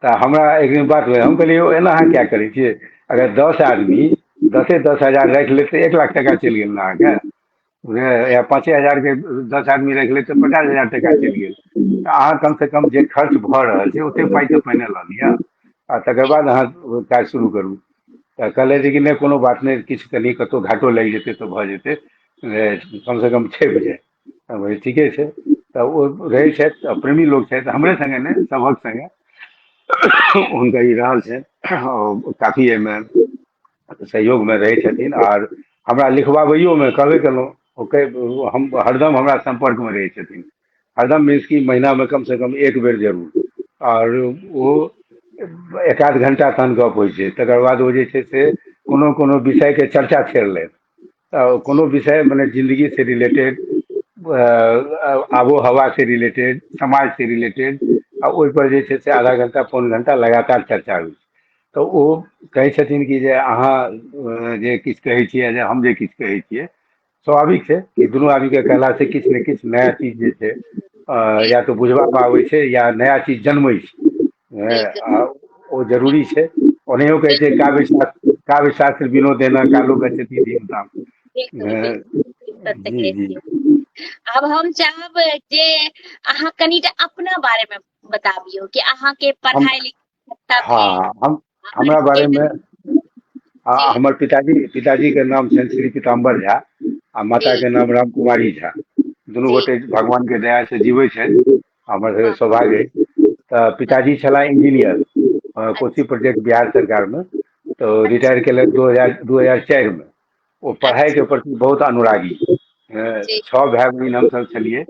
तऽ हमरा एक दिन बात हुए हम कहलिए यौ एना अहाँ क्या करै छियै अगर 10 आदमी 10,000 राखि लेत तऽ 1 लाख टका चलि गेल ने अहाँके या 5,000 के 10 आदमी राखि लेत तऽ 50,000 टका चलि गेल तऽ अहाँ कम से कम जे खर्च भऽ रहल छै ओते पाइ तऽ पहिने लऽ लिअ आ तकर बाद अहाँ काज शुरू करू तऽ कहले जे कि नहि कोनो बात नहि किछु कनि कतहु घाटो लागि जेतै तऽ भऽ जेतै कम से कम छपि जाय हम कहलियै ठीके छै तऽ ओ रहै छथि प्रेमी लोक छथि हमरे संगे नहि सभक संगे हुनकर ई रहल छै काफी एहिमे सहयोगमे रहै छथिन आर हमरा लिखबाबैयोमे कहबे केलहुँ हम हरदम हमरा सम्पर्कमे रहै छथिन हरदम मीन्स की महीनामे कम से कम एक बेर जरूर और वो एक आध घंटा तहन गप होइ छै तकर बाद ओ जे छै से कोनो कोनो विषयके चर्चा छेड़लथि कोनो विषय मने जिंदगी से रिलेटेड आबो हवा से रिलेटेड समाज से रिलेटेड आ ओहिपर जे छै से आधा घंटा पौन घंटा लगातार चर्चा होइ छै तऽ ओ कहै छथिन कि जे अहाँ जे किछु कहै छियै जे हम जे किछु कहै छियै स्वाभाविक छै कि दुनू आदमीके कहलासँ किछु ने किछु नया चीज जे छै या तऽ बुझबामे आबै छै या नया चीज जन्मै छै बिल्कुल आ ओ जरूरी छै ओनाहियो कहै छै काव्य शास्त्र विनोदेना कालो गच्छति धीमताम बिल्कुल बिल्कुल सत्य जी कहै जी छियै। आब हम चाहब जे अहाँ कनिटा अपना बारे मे बताबियौ कि अहाँके हम पढ़ाई लिखाई कतऽ भेल हाँ हम अहाँ हमरा बारे में जी हमर पिताजी के नाम छनि श्री पीताम्बर झा आ माता जी के नाम राम कुमारी झा दुनू जी गोटे भगवान के दया से जीवै छथि हमर सबके वाह सौभाग्य अछि तऽ वाह पिताजी छलाह इंजीनियर कोशी अच्छा प्रोजेक्ट बिहार सरकार में तो अच्छा रिटायर केलक 2004 में ओ पढ़ाई के अच्छा प्रति बहुत अनुरागी जी 6 भाई बहिन हमसभ छलियै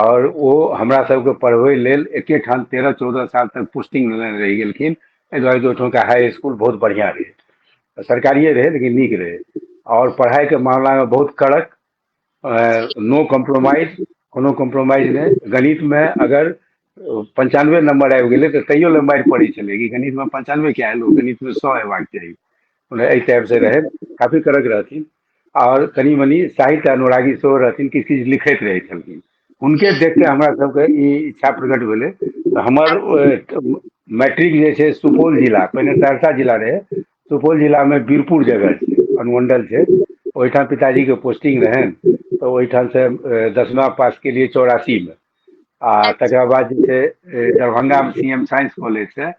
और ओ हमरा सबके पढ़बै लेल एके ठाम 13-14 साल तक पोस्टिंग लेने रहि गेलखिन एहि दुआरे कि ओहिठुमका हाई इसकुल बहुत बढ़िआँ रहै सरकारिए रहै लेकिन नीक रहै और पढ़ाइके मामलामे बहुत कड़क जी नो कम्प्रोमाइज कोनो कम्प्रोमाइज नहि गणितमे अगर 95 नंबर आबि गेलै तऽ तैयो ले मारि पड़ै छलै कि गणितमे 95 क्या एलो गणितमे 100 अयबाक चाही एहि टाइप से रहै काफी कड़क रहथिन और कनी मनी साहित्य अनुरागी सेहो रहथिन किछु किछु लिखैत रहै छलखिन हुनके जी देख के हमरा सबके ई इच्छा प्रकट भेलै तऽ हमर मैट्रिक जे छै सुपौल जिला पहिने सहरसा जिला रहै सुपौल जिलामे बीरपुर जगह छै अनुमंडल छै ओहिठाम पिताजीके पोस्टिंग रहनि तऽ ओहिठाम से 10वां पास केलिए 84 में आ अच्छा तकर बाद जे छै दरभंगा में CM साइंस कॉलेज से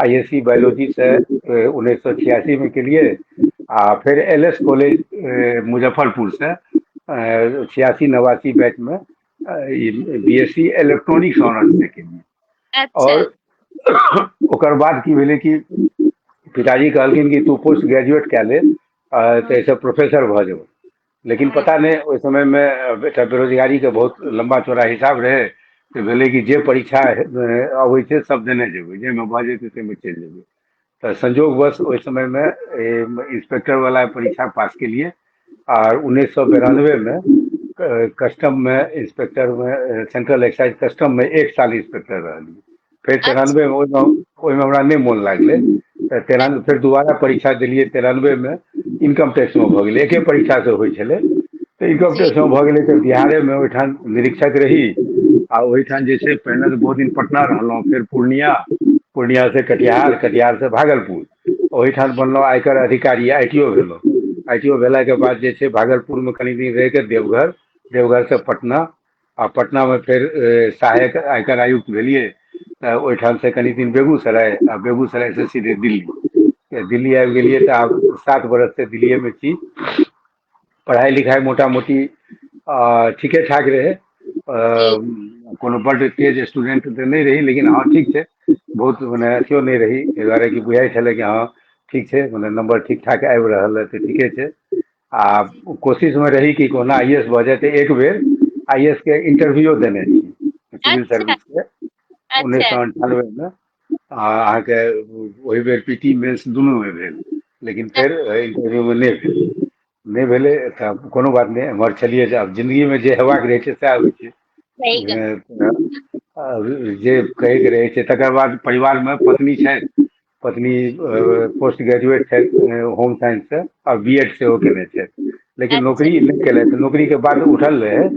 ISC बायोलॉजी से 1986 में केलिए आ फिर LS कॉलेज मुजफ्फरपुर से 86-89 बैच में BSc इलेक्ट्रॉनिक्स ऑनर्स से केलिए अच्छा और ओकर बाद की भेलै कि पिताजी कहलखिन कि तू पोस्ट ग्रेजुएट कए ले तऽ हम्म, एहिसँ प्रोफेसर भऽ जेबौ लेकिन हम्म, पता नहीं ओहि समय में एकटा बेरोजगारी के बहुत लंबा चौड़ा हिसाब रहे तऽ भेलै कि जे परीक्षा अबै छै सब देने जेबै जाहिमे भऽ जेतै ताहिमे चलि जेबै तऽ संजोगवश ओहि समय में इंस्पेक्टर वाला परीक्षा पास केलिए और 1992 में कस्टम में इंस्पेक्टर में सेंट्रल एक्साइज कस्टम में 1 साल इंस्पेक्टर रहलिए फेर अच्छा 93 में ओहिमे हमरा नहि मोन लागलै तऽ 93 फेर दोबारा परीक्षा देलिए 93 में इनकम टैक्स में भऽ गेलै एके परीक्षा से होइ छलै तऽ इनकम जी टैक्स में भऽ गेलै तऽ बिहारे में ओहिठाम निरीक्षक रही आ ओहिठाम जे छै पहिने तऽ बहुत दिन पटना रहलहुँ फेर पूर्णिया से कटिहार कटिहार से भागलपुर ओहिठाम बनलहुँ आयकर अधिकारी ITO भेलहुँ ITO भेलाके बाद जे छै भागलपुर में कनि दिन रहि के देवघर देवघर से पटना आ पटना में फेर सहायक आयकर आयुक्त भेलिए तऽ ओहिठाम से कनि दिन बेगूसराय आ बेगूसराय से सीधे दिल्ली आबि गेलिए तऽ आब 7 बरस से दिल्लीए में छी पढ़ाई लिखाई मोटा मोटी ठीके ठाक रहे जी कोनो बड्ड तेज स्टूडेंट तऽ नहीं रही लेकिन हाँ ठीक छै बहुत मने अथियो नहीं रही एहि दुआरे कि बुझाई छलै कि हाँ ठीक छै मने नंबर ठीक ठाक आबि रहल है तऽ ठीके छै आ जी कोशिश में रही कि कोना आईएएस भऽ जेतै। एक बेर आईएएस के इंटरव्यू देने छी सिविल अच्छा सर्विस के अच्छा 1998 में। अहाँके ओहि बेर पीटी मेंस दुनू में भेल, लेकिन फेर इंटरव्यू में नहि भेल। नहि भेलै तऽ कोनो बात नहि, एमहर छलियै जे आब जिंदगीमे जे हेबाक रहै छै सएह होइ छै। सही गल जे कहैके रहै छै। तकर बाद परिवारमे पत्नी छथि, पत्नी पोस्ट ग्रेजुएट छथि होम साइंस से, और बीएड सेहो केने छथि, लेकिन अच्छा नौकरी नहि केलथि। नौकरीके बात उठल रहै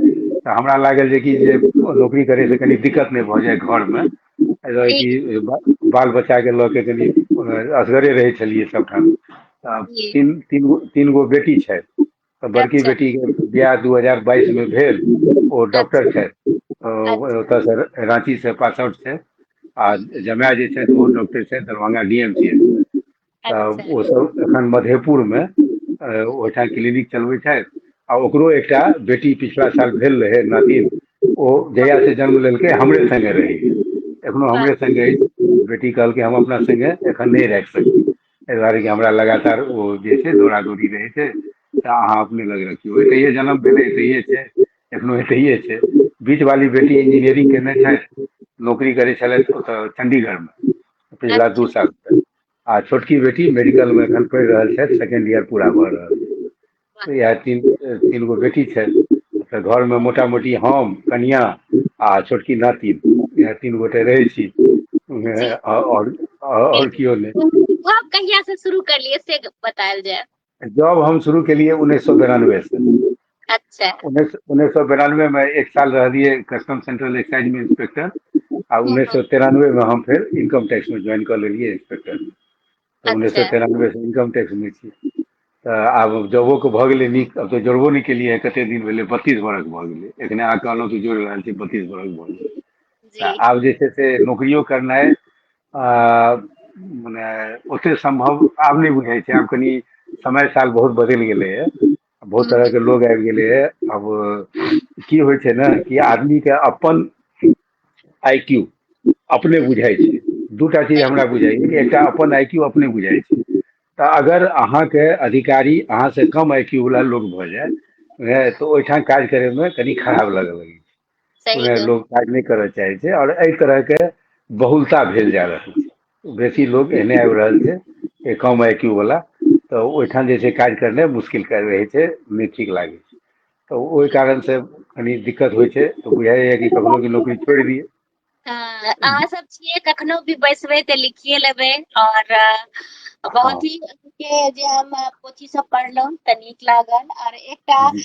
तऽ हमरा लागल जे नौकरी करैसँ कनी दिक्कत नहि भऽ जाय घरमे, एहि जी कि बाल बच्चाके लऽ के कनी असगरे रहै छलियै सबठाम। जी तीन गो बेटी छथि, तऽ बड़की अच्छा बेटीके बियाह 2022 में भेल। ओ अच्छा डॉक्टर छथि, अच्छा ओतऽसँ रांची से पास आउट छथि। आ जमाय जे छथि ओहो डॉक्टर छथि, दरभंगा डीएमसीएच में। तऽ अच्छा ओसभ एखन मधेपुरमे ओहिठाम क्लिनिक चलबै छथि। आ ओकरो एकटा बेटी पिछला साल भेल रहै नातिन, ओ जहिया से जन्म लेलकै हमरे संगे रहैए, एखनो वाह हमरे संगे अछि। बेटी कहलकै हम अपना संगे एखन नहि राखि सकैत छी, एहि दुआरे कि हमरा लगातार ओ जे छै दौड़ा दौड़ी रहै छै, तऽ अहाँ अपने लग रखियौ। एतहिये जन्म भेलै, एतहिये छै, एखनो एतहिये छै। बीच वाली बेटी इंजीनियरिंग केने छथि, नौकरी करै छलथि ओतऽ चंडीगढ़ में पिछला अच्छा 2 साल से। आ छोटकी बेटी मेडिकल में एखन पढ़ि रहल छथि, सेकेंड ईयर पूरा भऽ रहल छै। वाह तऽ इएह तीन गो बेटी छथि। तऽ घरमे मोटा मोटी हम, कनिया आ छोटकी नातिन, इएह 3 गोटे रहै छी। जी और बिल्कुल। केओ नहि। जॉब कहिया से शुरू करलियै से बतायल जाय। जॉब हम शुरू केलियै 1992 से। अच्छा 1992 में 1 साल रहलियै कस्टम सेंट्रल एक्साइज में इंस्पेक्टर। आ हम्म, हम्म, 1993 में हम फेर इनकम टैक्स में ज्वाइन कऽ लेलियै इंस्पेक्टर। तऽ अच्छा 1993 से इनकम टैक्स में छी। तऽ आब जॉबो के भऽ गेलै नीक, अब तऽ जोड़बो नहि केलियै कते दिन भेलै, 32 बरख भऽ गेलै। एखने अहाँ कहलहुँ कि जोड़ि रहल छी, 32 बरख भऽ गेलै। तऽ जी आब जे छै से नौकरियो करनाइ मने ओते सम्भव आब नहि बुझाइ छै। आब कनि समय साल बहुत बदलि गेलै है, बहुत तरह हम्म, के लोग आबि गेलै है। अब की होइ छै ने कि आदमी के अपन आईक्यू अपने बुझाइ छै। दूटा चीज सही हमरा बुझाइया कि एकटा अपन आईक्यू अपने बुझाइ छै। तऽ अगर अहाँके अधिकारी अहाँसँ कम आईक्यू वाला लोग भऽ जाय तऽ ओहिठाम काज करैमे कनि खराब लगऽ लगै छै। सही गप लोग काज नहि करऽ चाहै छै, और एहि तरहके बहुलता भेल जा रहल छै। बेसी लोग एहने आबि रहल छै कम आईक्यू वाला, तऽ ओहिठाम जे छै काज करनाइ मुश्किल रहै छै, नहि ठीक लागै छै। तऽ ओहि कारण से कनी दिक्कत होइ छै, तऽ बुझाइया कि कखनो की नौकरी छोड़ि दियै। अहाँ सब छियै, कखनो भी बैसबै तऽ लिखिए लेबै। और हँ बहुत ही के जे हम पोथी सब पढ़लहुँ तऽ नीक लागल। और एकटा जी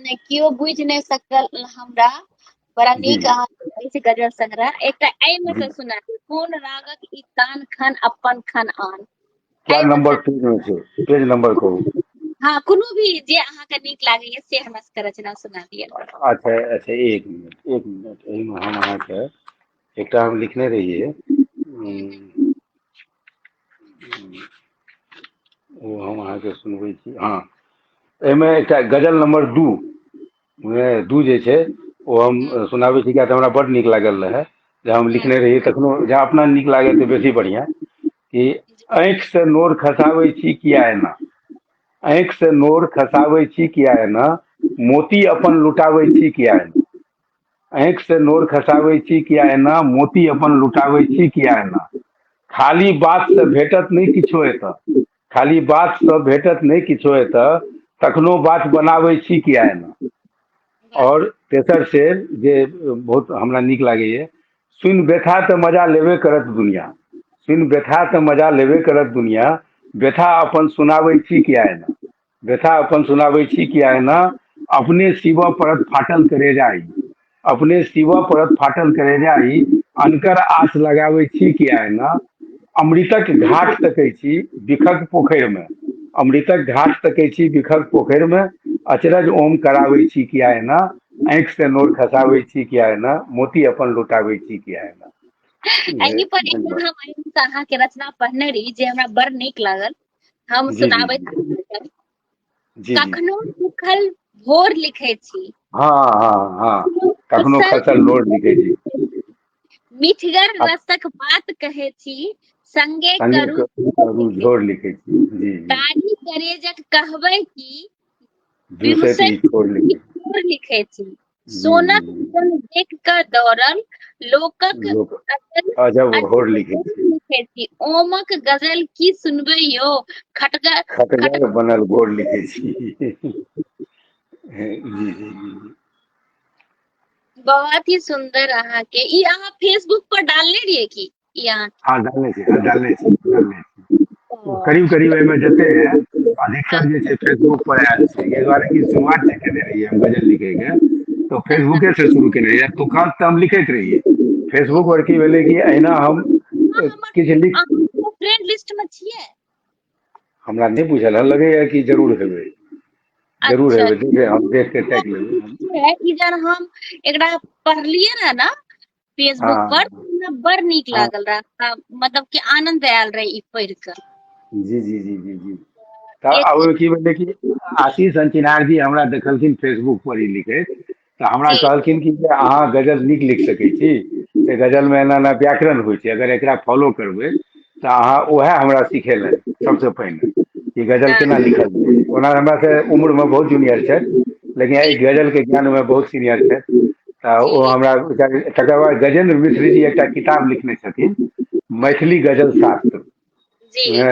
केओ बुझि नहि सकल हमरा, बड़ा जी नीक अहाँ कहै छी गजल संग्रह। एकटा एहिमे जी से सुना दियौ, कोन रागक ई तान खन अपन खन आन। क्या एहिमे नंबर से पेज में छै, पेज नंबर कहू। हाँ, कोनो भी जे अहाँके नीक लागैया से हमरा सबके रचना सुना दिअ। अच्छा अच्छा, एक मिनट एहिमे हम अहाँके एकटा हम लिखने रहियै। ओ हम अहाँके सुनबै छी। हाँ, एहिमे एकटा गजल नंबर 2, दू जे छै ओ हम सुनाबै छी, किया तऽ हमरा बड्ड नीक लागल रहए जे हम लिखने रहियै। कखनो जहाँ अपना नीक लागै तऽ बेसी बढ़िआँ। कि आँखि से नोर खसाबै छी किया एना, आँखि से नोर खसाबै छी किया एना, मोती अपन लुटाबै छी किया एना। आँखि से नोर खसाबै छी किया एना, मोती अपन लुटाबै छी किया एना। खाली बात से भेटत नहि किछो एतऽ, खाली बात सँ भेटत नहि किछो एतऽ, तखनो बात बनाबै छी किया एना। वाह और तेसर शेर जे बहुत हमरा नीक लागैए, सुनि व्यथा तऽ मजा लेबे करत दुनिया, सुनि व्यथा तऽ मजा लेबे करत दुनिया, व्यथा अपन सुनाबै छी किया एना। व्यथा अपन सुनाबै छी किया एना, अपने सिबऽ पड़त फाटल करेजा ई, अपने सिबऽ पड़त फाटल करेजा ई, अनकर आस लगाबै छी किया एना। अमृतक घाट तकै छी बिखक पोखरि में, अमृतक घाट तकै छी बिखक पोखरि में, अचरज ओम कराबै छी किया एना, आँखि से नोर खसाबै छी किया एना, मोती अपन लुटाबै छी किया एना। एहि पर एकटा हम अहाँके रचना पढ़ने रही जे हमरा बड़ नीक लागल, हम जी जी सुनाबैत जी जी जी। कखनो सुखल भोर लिखै छी, हाँ हाँ हाँ, कखनो खसल लोर लिखै छी, मीठगर रसक बात कहै छी, संगे संगे करू करू झोर लिखै छी। जी जी कारी करेजक कहबै की, जुसैत ई छोड़ लिखे। लिखे छी। जी जी सोनक जी। सन देख क दौड़ल लोकक लोक अजल अजब होड़ अजब लिखे छी। लिखे छी। ओमक गजल की सुनबै यो, खटगर खटगर खटगर बनल गोड़ लिखे छी। जी जी जी जी। बहुत ही सुंदर अहाँ के ई अहाँ फेसबुक पर डालने रहिए की ई अहाँ हाँ डालने छी, हाँ डालने छी, डालने छी। ओ, करीब करीब एहिमे जते है हाँ, अधिकतर जे छै फेसबुक पर आयल छै, एहि दुआरे कि शुरुआत जे केने रहियै हम गजल लिखे के तो फेसबुके से शुरू केने रहियै, तुकांत तऽ हम लिखैत रहियै। फेसबुक पर की भेलै कि अहिना हम अहाँ हमर किछु लिख, अहाँ फ्रेंड लिस्ट में छियै। हमरा नहीं बुझल है, लगैया कि जरूर हेबै, जरूर अच्छा हेबै, देखिए हम देख के ताकि लेबै हम। है कि जब हम एकरा पढ़लियै रहे ना फेसबुक पर हाँ हमरा बड़ नीक हाँ। लागल रहा, मतलब कि आनंद आयल रहे ई पढ़ के। जी जी जी जी जी। तऽ एक अब की भेलै कि आशीष अंचिनार जी हमरा देखलखिन फेसबुक पर ही लिखैत, तऽ हमरा जी कहलखिन कि जे अहाँ गजल नीक लिख सकै छी, तऽ गजलमे एना एना व्याकरण होइ छै, अगर एकरा फॉलो करबै तऽ अहाँ उएह हमरा सिखेलनि सबसँ पहिने कि गजल हाँ, केना लिखल जाइ। ओना हमरा से उम्रमे बहुत जूनियर छथि, लेकिन एहि जी गजलके ज्ञानमे बहुत सीनियर छथि। तऽ ओ जी हमरा तकर बाद गजेंद्र मिश्र जी एकटा किताब लिखने छथिन मैथिली गजल शास्त्र। जी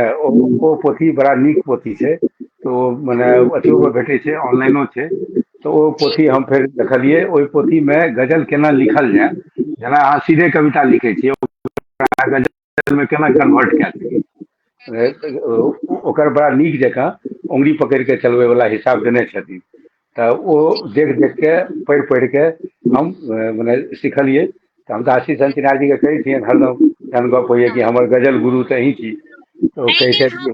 ओ पोथी बड़ा नीक पोथी छै, तो मने अथियो पर भेटै छै, ऑनलाइनो छै। तऽ ओ जी पोथी हम फेर देखलियै, ओहि पोथीमे गजल केना लिखल जाय, जेना अहाँ सीधे कविता लिखै छियै गजलमे केना कन्वर्ट कए सकी, ओकर बड़ा नीक जकाँ उंगली पकड़ि कऽ चलबै वाला हिसाब देने छथिन। तऽ ओ जी देख देख के पढ़ि पढ़ि के हम मने सिखलियै। तऽ हम तऽ आशीष अंचनार जी के कहै छियनि हरदम, जहन गप होइया कि हमर गजल गुरु तऽ अहीं छी। तो नहीं कहै नहीं छथि हम कि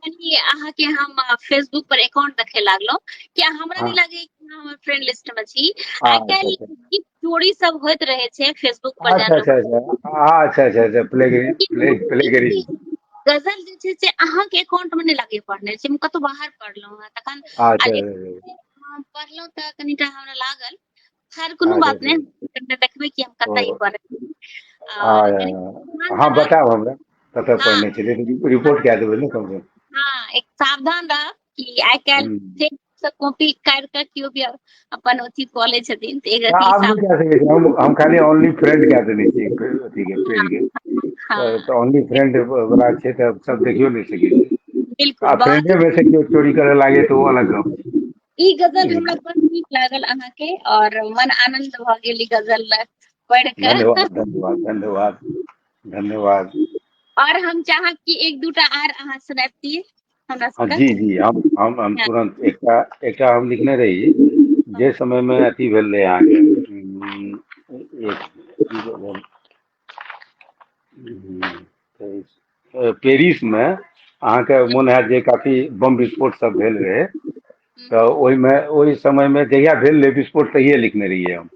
कनि अहाँके हम फेसबुक पर अकाउंट देखे लागलो कि हमरा हाँ नहीं लगे कि अहाँ हमर फ्रेंड लिस्ट में छी। आइ अच्छा काल्हि अच्छा ई चोरी सब होइत रहे छै फेसबुक पर अच्छा जान अच्छा अच्छा अच्छा अच्छा प्लेगरिज्म। गजल जे छै से अहाँके अकाउंट में नहीं लगे पढ़ने छै, हम कतौ बाहर पढ़लहुँ हँ तखन आ अच्छा पढ़लहुँ तऽ कनिटा हमरा लागल। खैर कोनो अच्छा बात नहीं, देखबै कि हम कतऽ ई पढ़ै और कनि ध्यान हाँ रहत। बतायब हमरा कतऽ हाँ पढ़ने छलियै, रिपोर्ट कए देबै ने कम से हाँ एक सावधान रह कि आइ काल्हि कम। फेक से कॉपी कर के केओ भी अपन अथी कऽ लै छथिन तऽ एक हाँ रति आब नहीं कए सकै छी, हम खाली ओनली फ्रेंड कए देने छियै अथी के पेज के। हाँ तऽ ओनली फ्रेंड वाला छै तऽ सब देखियो नहीं सकै छै। बिल्कुल आ बहुत ही फ्रेंडे में से केओ चोरी करे लागे तो वो अलग गप ई गजल छै। हमरा बड़ नीक लागल अहाँके और मन आनंद भऽ गेल ई गजल पढ़ के। धन्यवाद धन्यवाद धन्यवाद धन्यवाद। और हम चाहब कि एक दूटा आर अहाँ सुनैबतियै हमरा हाँ सबके। जी जी हम तुरंत एकटा हम लिखने रही जे समय में अथी भेल रहे अहाँके पेरिस में अहाँके मोन हैत जे काफी बम विस्फोट सब भेल रहे, तऽ ओहिमे ओहि समय में जहिया भेल रहे विस्फोट तहिये लिखने रहियै हम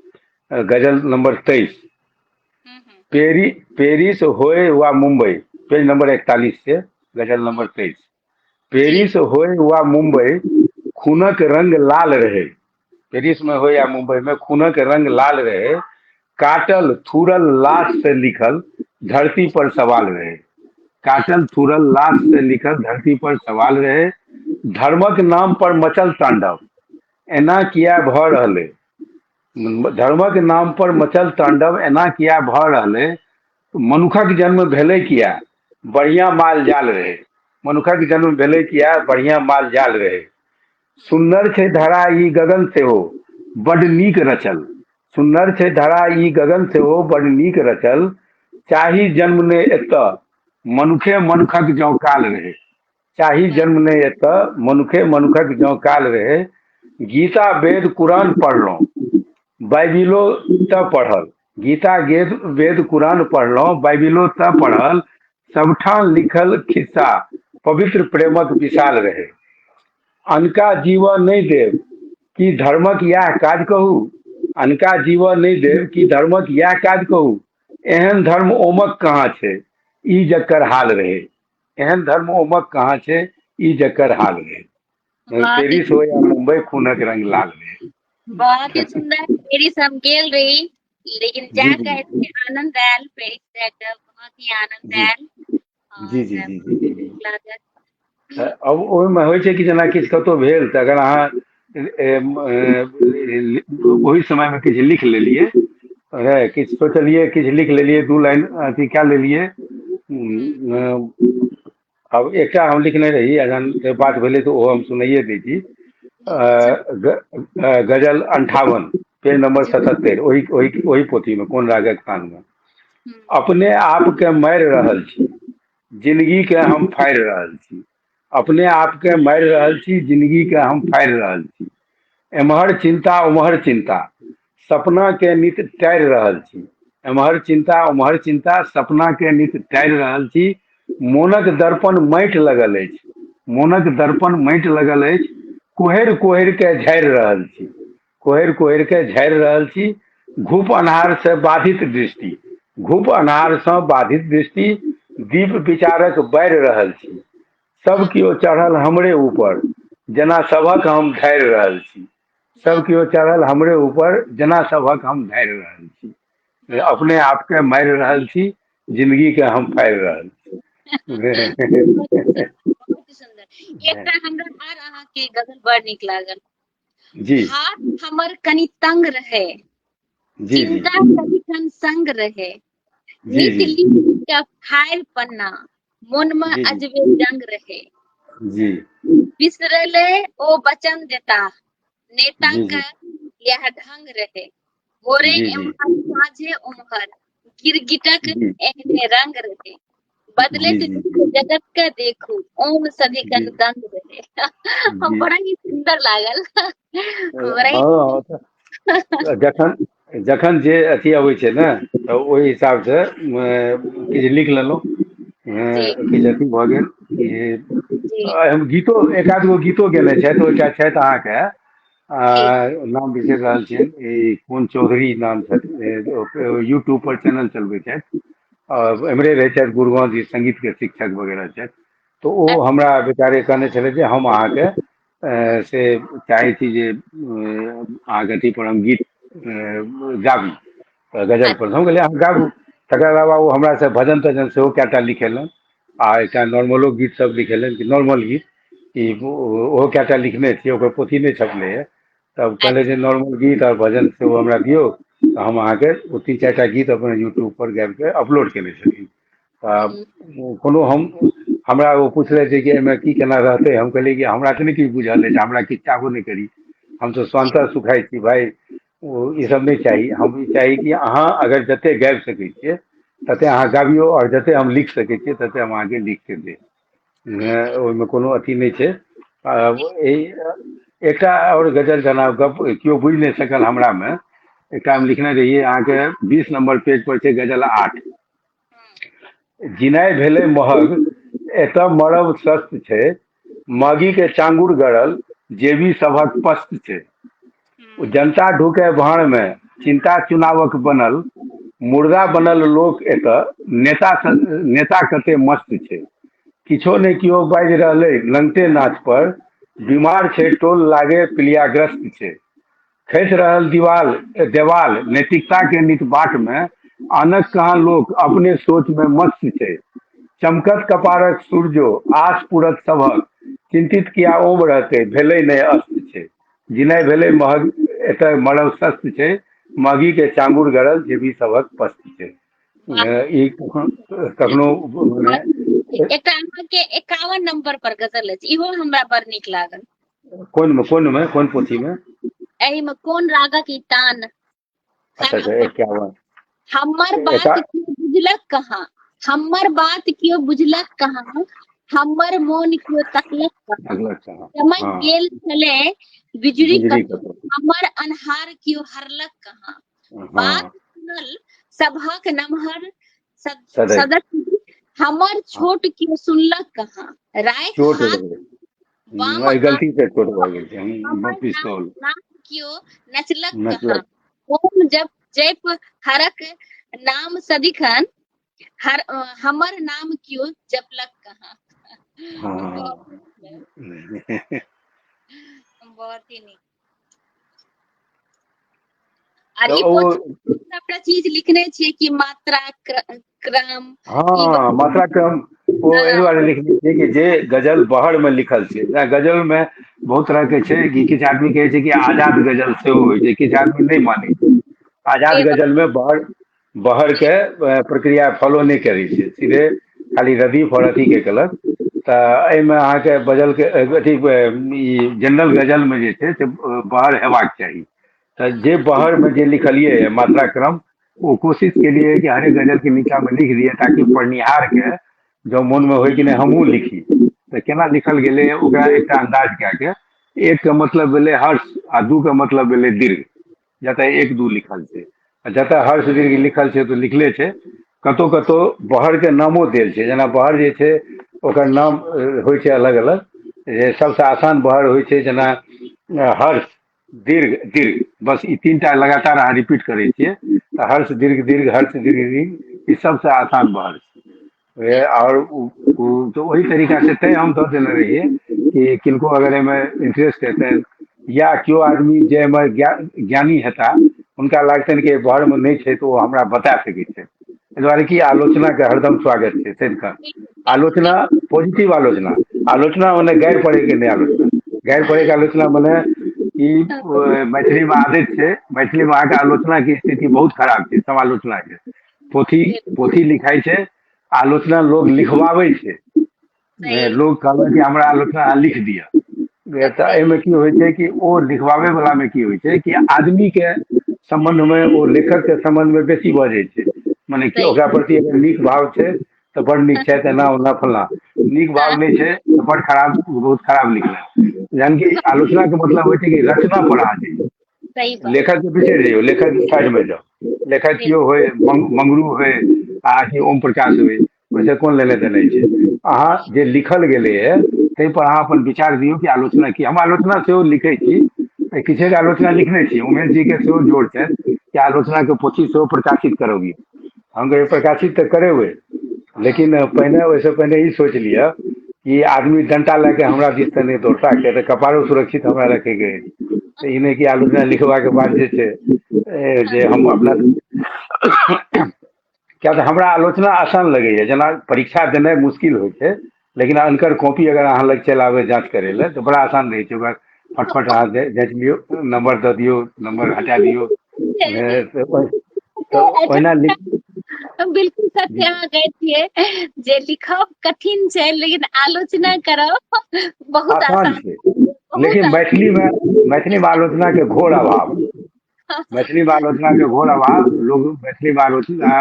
गजल नंबर 23। पेरिस होय वा मुंबई, पेज नंबर 41 से गजल नंबर 23। जी पेरिस होय वा मुंबई खूनक रंग लाल रहे, पेरिस में हो या मुंबई में खूनक रंग लाल रहे, काटल थूरल लाश से लिखल धरती पर सवाल रहे, काटल थूरल लाश से लिखल धरती पर सवाल रहे, धर्मक नाम पर मचल तांडव एना किया भऽ रहलै, धर्मक नाम पर मचल तांडव एना किया भऽ रहलै, मनुखक जन्म भेलै किया बढ़िया माल जाल रहे, मनुखक जन्म भेलै किया बढ़िया माल जाल रहे, सुन्दर छै धरा ई गगन सेहो बड नीक रचल, सुन्दर छै धरा ई गगन सेहो बड नीक रचल, चाही जन्म ने एतऽ मनुखे मनुखक जँ काल रहे, चाही जन्म ने एतऽ मनुखे मनुखक जँ काल रहे, गीता वेद कुरान पढ़लहुँ बाइबिलो तऽ पढ़ल, गीता वेद कुरान पढ़लहुँ बाइबिलो तऽ पढ़ल, सबठाम लिखल खिस्सा पवित्र प्रेमक विशाल रहे, अनका जीवऽ नहि देब कि धर्मक इएह काज कहू, अनका जीवऽ नहि देब कि धर्मक इएह काज कहू, एहन धर्म ओमक कहाँ छै ई जकर हाल रहे, एहन धर्म ओमक कहाँ छै ई जकर हाल रहे, बहुत ही पेरिस हो या मुंबई खूनक रंग लाल रहे। बहुत ही सुंदर। पेरिस हम गेल रही लेकिन जी जाके जी एते आनंद आयल, पेरिस जाके बहुत ही आनंद जी आयल जी और जी जी बहुत जी नीक लागल। अब ओहिमे होइ छै कि जेना किछु कतहु भेल तऽ अगर अहाँ वही समय में किछु लिख लेलिए, किछु सोचलिए, किछु लिख लेलिए, 2 लाइन अथी कए लेलिए। अब एकटा हम लिखने रही, अखन से बात भेलै तऽ ओहो हम सुनाइए दै छी। गजल 58 पेज नंबर 77, वही पोथी में, कोन रागक तान में। अपने आप के मारि रहल छी, जिंदगी के हम फाड़ि रहल छी। अपने आप के मारि रहल छी, जिंदगी के हम फाड़ि रहल छी। एम्हर चिंता उम्हर चिंता, सपना के नित टारि रहल छी। एम्हर चिंता उम्हर चिंता, सपना के नित टारि रहल छी। मोनक दर्पण माटि लगल अछि, मोनक दर्पण माटि लगल अछि। कोहरि कोहरि के झाड़ि रहल छी, कोहरि कोहरि के झाड़ि रहल छी। घूप अन्हार से बाधित दृष्टि, घूप अन्हार से बाधित दृष्टि, दीप विचारक बारि रहल छी। सब किओ चढ़ल हमरे ऊपर, जेना सभक हम ढारि रहल छी। सब किओ चढ़ल हमरे ऊपर, जेना सभक हम ढारि रहल छी। अपने आप के मारि रहल छी, जिंदगी के हम फाड़ि रहल बहुत ही छी। सुंदर, बहुत ही सुंदर। एकटा हमरा आर अहाँ के गजल बड़ नीक लागल। जी हाथ हमर कनि तंग रहे, जी जी चिंता सदिखन संग रहे। जी नित जी लिख के फाड़ि पन्ना, मन में जी जी अजबे जंग रहे। जी बिसरले ओ वचन देता, नेता जी का जी यह ढंग रहे। भोरे जी जी एम्हर साँझे उम्हर, गिरगिटक जी एहने रंग रहे। जी बदलैत जी जगत के देखू, ओम जी सदिखन दंग रहे। हम जी बड़ा ही सुंदर लागल। बड़ा ही हाँ, जखन जखन जे अथी अबै छै ने, तऽ ओहि हिसाब से किछु लिख लेलहुँ। जी किछु अथी भऽ गेल कि जी हम गीतो, एक आध गो गीतो गेने छथि। ओहिटा छथि अहाँके, जी नाम बिसरि रहल छियनि, ई कोन चौधरी नाम छथि, यूट्यूब पर चैनल चलबै छथि। और एम्हरे रहै छथि, गुरुगांव जी संगीत के शिक्षक वगैरह छथि। तो ओ हमरा बेचारे कहने छलै जे हम अहाँके से चाहै छी जे अहाँके अथी पर हम गीत गाबी, गजल पर। हम कहलियै अहाँ गाबू। तकर अलावा ओ हमरा से भजन तजन सेहो कए टा लिखेलनि, आ एकटा नॉर्मलो गीत सब लिखेलनि, कि नॉर्मल गीत कि ओहो कए टा लिखने छियै, ओकर पोथी नहि छपलै है। तब कहले जे नॉर्मल गीत और भजन सेहो हमरा दियौ, तऽ हम अहाँके ओ 3-4 टा गीत अपन यूट्यूब पर गाबि के अपलोड केने छथिन। कोनो हमरा ओ पूछले छै कि एहिमे की केना रहतै। हम कहलियै कि हमरा तऽ नहि किछु बुझल अछि, हमरा किछु चाहबो नहि करी। हम तो स्वान्तः सुखाय छी भाय, ओ ई सब नहीं चाही। हम ई चाही कि अहाँ अगर जते गाबि सकै छियै तते अहाँ गाबियौ, और जते हम लिख सकै छियै तते हम अहाँके लिख के देब। ओहिमे कोनो अथी नहि छै। एकटा और गजल जेना गप केओ बुझि नहि सकल हमरामे, एकटा हम लिखने रहियै अहाँके 20 नंबर पेज पर छै, गजल 8। जिनाइ भेलै महग, एतऽ मरब सस्त छै। मागी के चांगुर गड़ल, जेबी सभक पस्त छै। जनता ढुके भाड़ में, चिंता चुनावक बनल। मुर्दा बनल लोक एतऽ, नेता कते मस्त छै। किछो नहि किओ बाजि रहलै लंगटे नाच पर, बीमार छै टोल लागे पिलियाग्रस्त छै। खसि रहल देवाल नैतिकता के नित बाट में, आनक कहाँ लोक अपने सोच में मस्त छै। चमकत कपारक सूरजो, आस पुरत सभक, चिंतित किया ओम रहतै भेलै नहि अस्त छै। जिनाइ भेलै महग, एतऽ मरब सस्त छै। मागी के चांगुर गड़ल, जेबी सभक पस्त छै। ई कखनो मने एकटा अहाँके 51 नंबर पर गजल अछि, इहो हमरा बड़ नीक लागल। कोन पोथी में? एही में कोन रागक ई तान। अच्छा अच्छा, 51। हमर बात क्यों बुझलक कहाँ, हमर बात क्यों बुझलक कहाँ। हमर मोन क्यों तकलक कहाँ। अगला अच्छा, चमक हाँ। गेल छले बिजुली बिजली कतौ, कतौ, हमर अन्हार क्यों हरलक कहाँ। बात हाँ। सुनल सभक नमहर सदै सदस्य, हमर छोट क्यों सुनलक कहाँ। राइख चोट हाथ लगे, बाम गलती से चोट भऽ गेल छै, हमर पिस्तौल नाम क्यों नचलक कहाँ। नचलक। ओम जब जैप हरक नाम सदिखन, हमर नाम क्यों जपलक कहाँ। बहुत हाँ। ही सुंदर, बहुत ही नीक। और तऽ ई ओ पोथी सबटा चीज लिखने छियै कि मात्रा क्रम ई हाँ, मात्रा क्रम ओ एहि दुआरे लिखने छै कि जे गजल बहर में लिखल छै। गजल में बहुत तरह के छै कि किछु आदमी कहै छै कि आजाद गजल सेहो होइ छै, किछु आदमी नहीं मानै छै। आजाद से बात गजल में बहर बहर के प्रक्रिया फॉलो नहीं करै छै, सीधे खाली रदीफ और अथी के केलक। तऽ एहिमे अहाँके बजल के अथी ई जनरल गजल में जे छै से बहर हेबाक चाही। तऽ जे बहर में जे लिखलिए मात्रा क्रम, वो कोशिश केलिए कि हरेक गजल के नीचा में लिख दिए, ताकि पढ़निहार के जो मन में होय कि नहीं हमहूँ लिखी। तऽ केना लिखल गेलै ओकरा एकटा अंदाज कए के, एक के मतलब भेलै हर्ष आ दू के मतलब भेलै दीर्घ, जतऽ एक दू लिखल छै। आ जतऽ हर्ष दीर्घ लिखल छै तऽ लिखले छै। कतहु कतहु बहर के नामो देल छै, जेना बहर जे छै ओकर नाम होइ छै अलग अलग। जे सबसे आसान बहर होइ छै जेना हर्ष दीर्घ दीर्घ, बस ई तीन टा लगातार अहाँ रिपीट करै छियै तऽ हर्ष दीर्घ दीर्घ हर्ष दीर्घ दीर्घ, ई सबसे आसान बहर छै। और तो वही तरीका से तय हम दऽ देने रहिए कि किनको अगर एहिमे इंटरेस्ट हेतनि, या केओ आदमी जे एहिमे ज्ञानी हेता, हुनका लागतनि कि बहर में नहीं छै तो ओ हमरा बता सकै छै। एहि दुआरे कि आलोचना के हरदम स्वागत छै सदिखन। आलोचना पॉजिटिव आलोचना, आलोचना मने गारि पढ़े के नहीं आलोचना। गारि पढ़े के आलोचना मने ई मैथिली में आदत छै, मैथिली में अहाँके आलोचना के स्थिति बहुत खराब छै समालोचना के। पोथी पोथी लिखाई छै, आलोचना लोग लिखवाबै छै। सही लोग कहलक कि हमरा आलोचना अहाँ लिख दिअ। तऽ एहिमे की होइ छै कि ओ लिखवाबै वला में की होइ छै कि आदमी के संबंध में, ओ लेखक के संबंध में बेसी बजै छै। मने कि सही ओकरा प्रति अगर नीक भाव छै तऽ बड़ नीक छै, एना ओना फल्लाँ। नीक हाँ, भाव नहीं छै तऽ बड़ खराब, बहुत खराब लिखलक। यानी कि आलोचना के मतलब होइ छै कि रचना पर आ जाइए। सही बात। लेखक के पीछे जइयो, लेखक के साइड में जाओ। लेखक बिल्कुल केओ होय, मंगरू होय आ कि ओम प्रकाश होय, ओहिसे कोन लेने देने छै। अहाँ जे लिखल गेलै है ताहि पर अहाँ अपन विचार दियौ कि आलोचना की। हम आलोचना सेहो लिखै छी, किछुके आलोचना लिखने छी। उमेश जी के सेहो जोड़ छै कि आलोचना के पोथी सेहो प्रकाशित करबियै। हम कहियै प्रकाशित तऽ करेबै, लेकिन पहिने ओहिसँ पहिने ई सोचि लिअ कि आदमी डंटा लए के हमरा दिस तऽ नहि दौड़ता, किया तऽ कपाड़ो सुरक्षित हमरा रखैके अछि। तऽ ई नहि कि आलोचना लिखबाके बाद जे छै जे हम अपना किया तऽ हमरा आलोचना आसान लगैए। जेना परीक्षा देनाइ मुश्किल होइ छै, लेकिन अनकर कॉपी अगर अहाँ लग चलि आबै जाँच करै लए तऽ बड़ा आसान रहै छै। ओकरा फटफट अहाँ जाँचि लियौ, नंबर दऽ दियौ, नंबर हटा दियौ। तऽ ओहिना लिख बिल्कुल सत्य अहाँ कहै छियै जे लिखब कठिन छै, लेकिन आलोचना करब बहुत आसान आसान। छै। बहुत लेकिन आसान। मैथिलीमे आलोचना के घोर अभाव। मैथिली में आलोचना के घोर अभाव। लोग मैथिली में आलोचना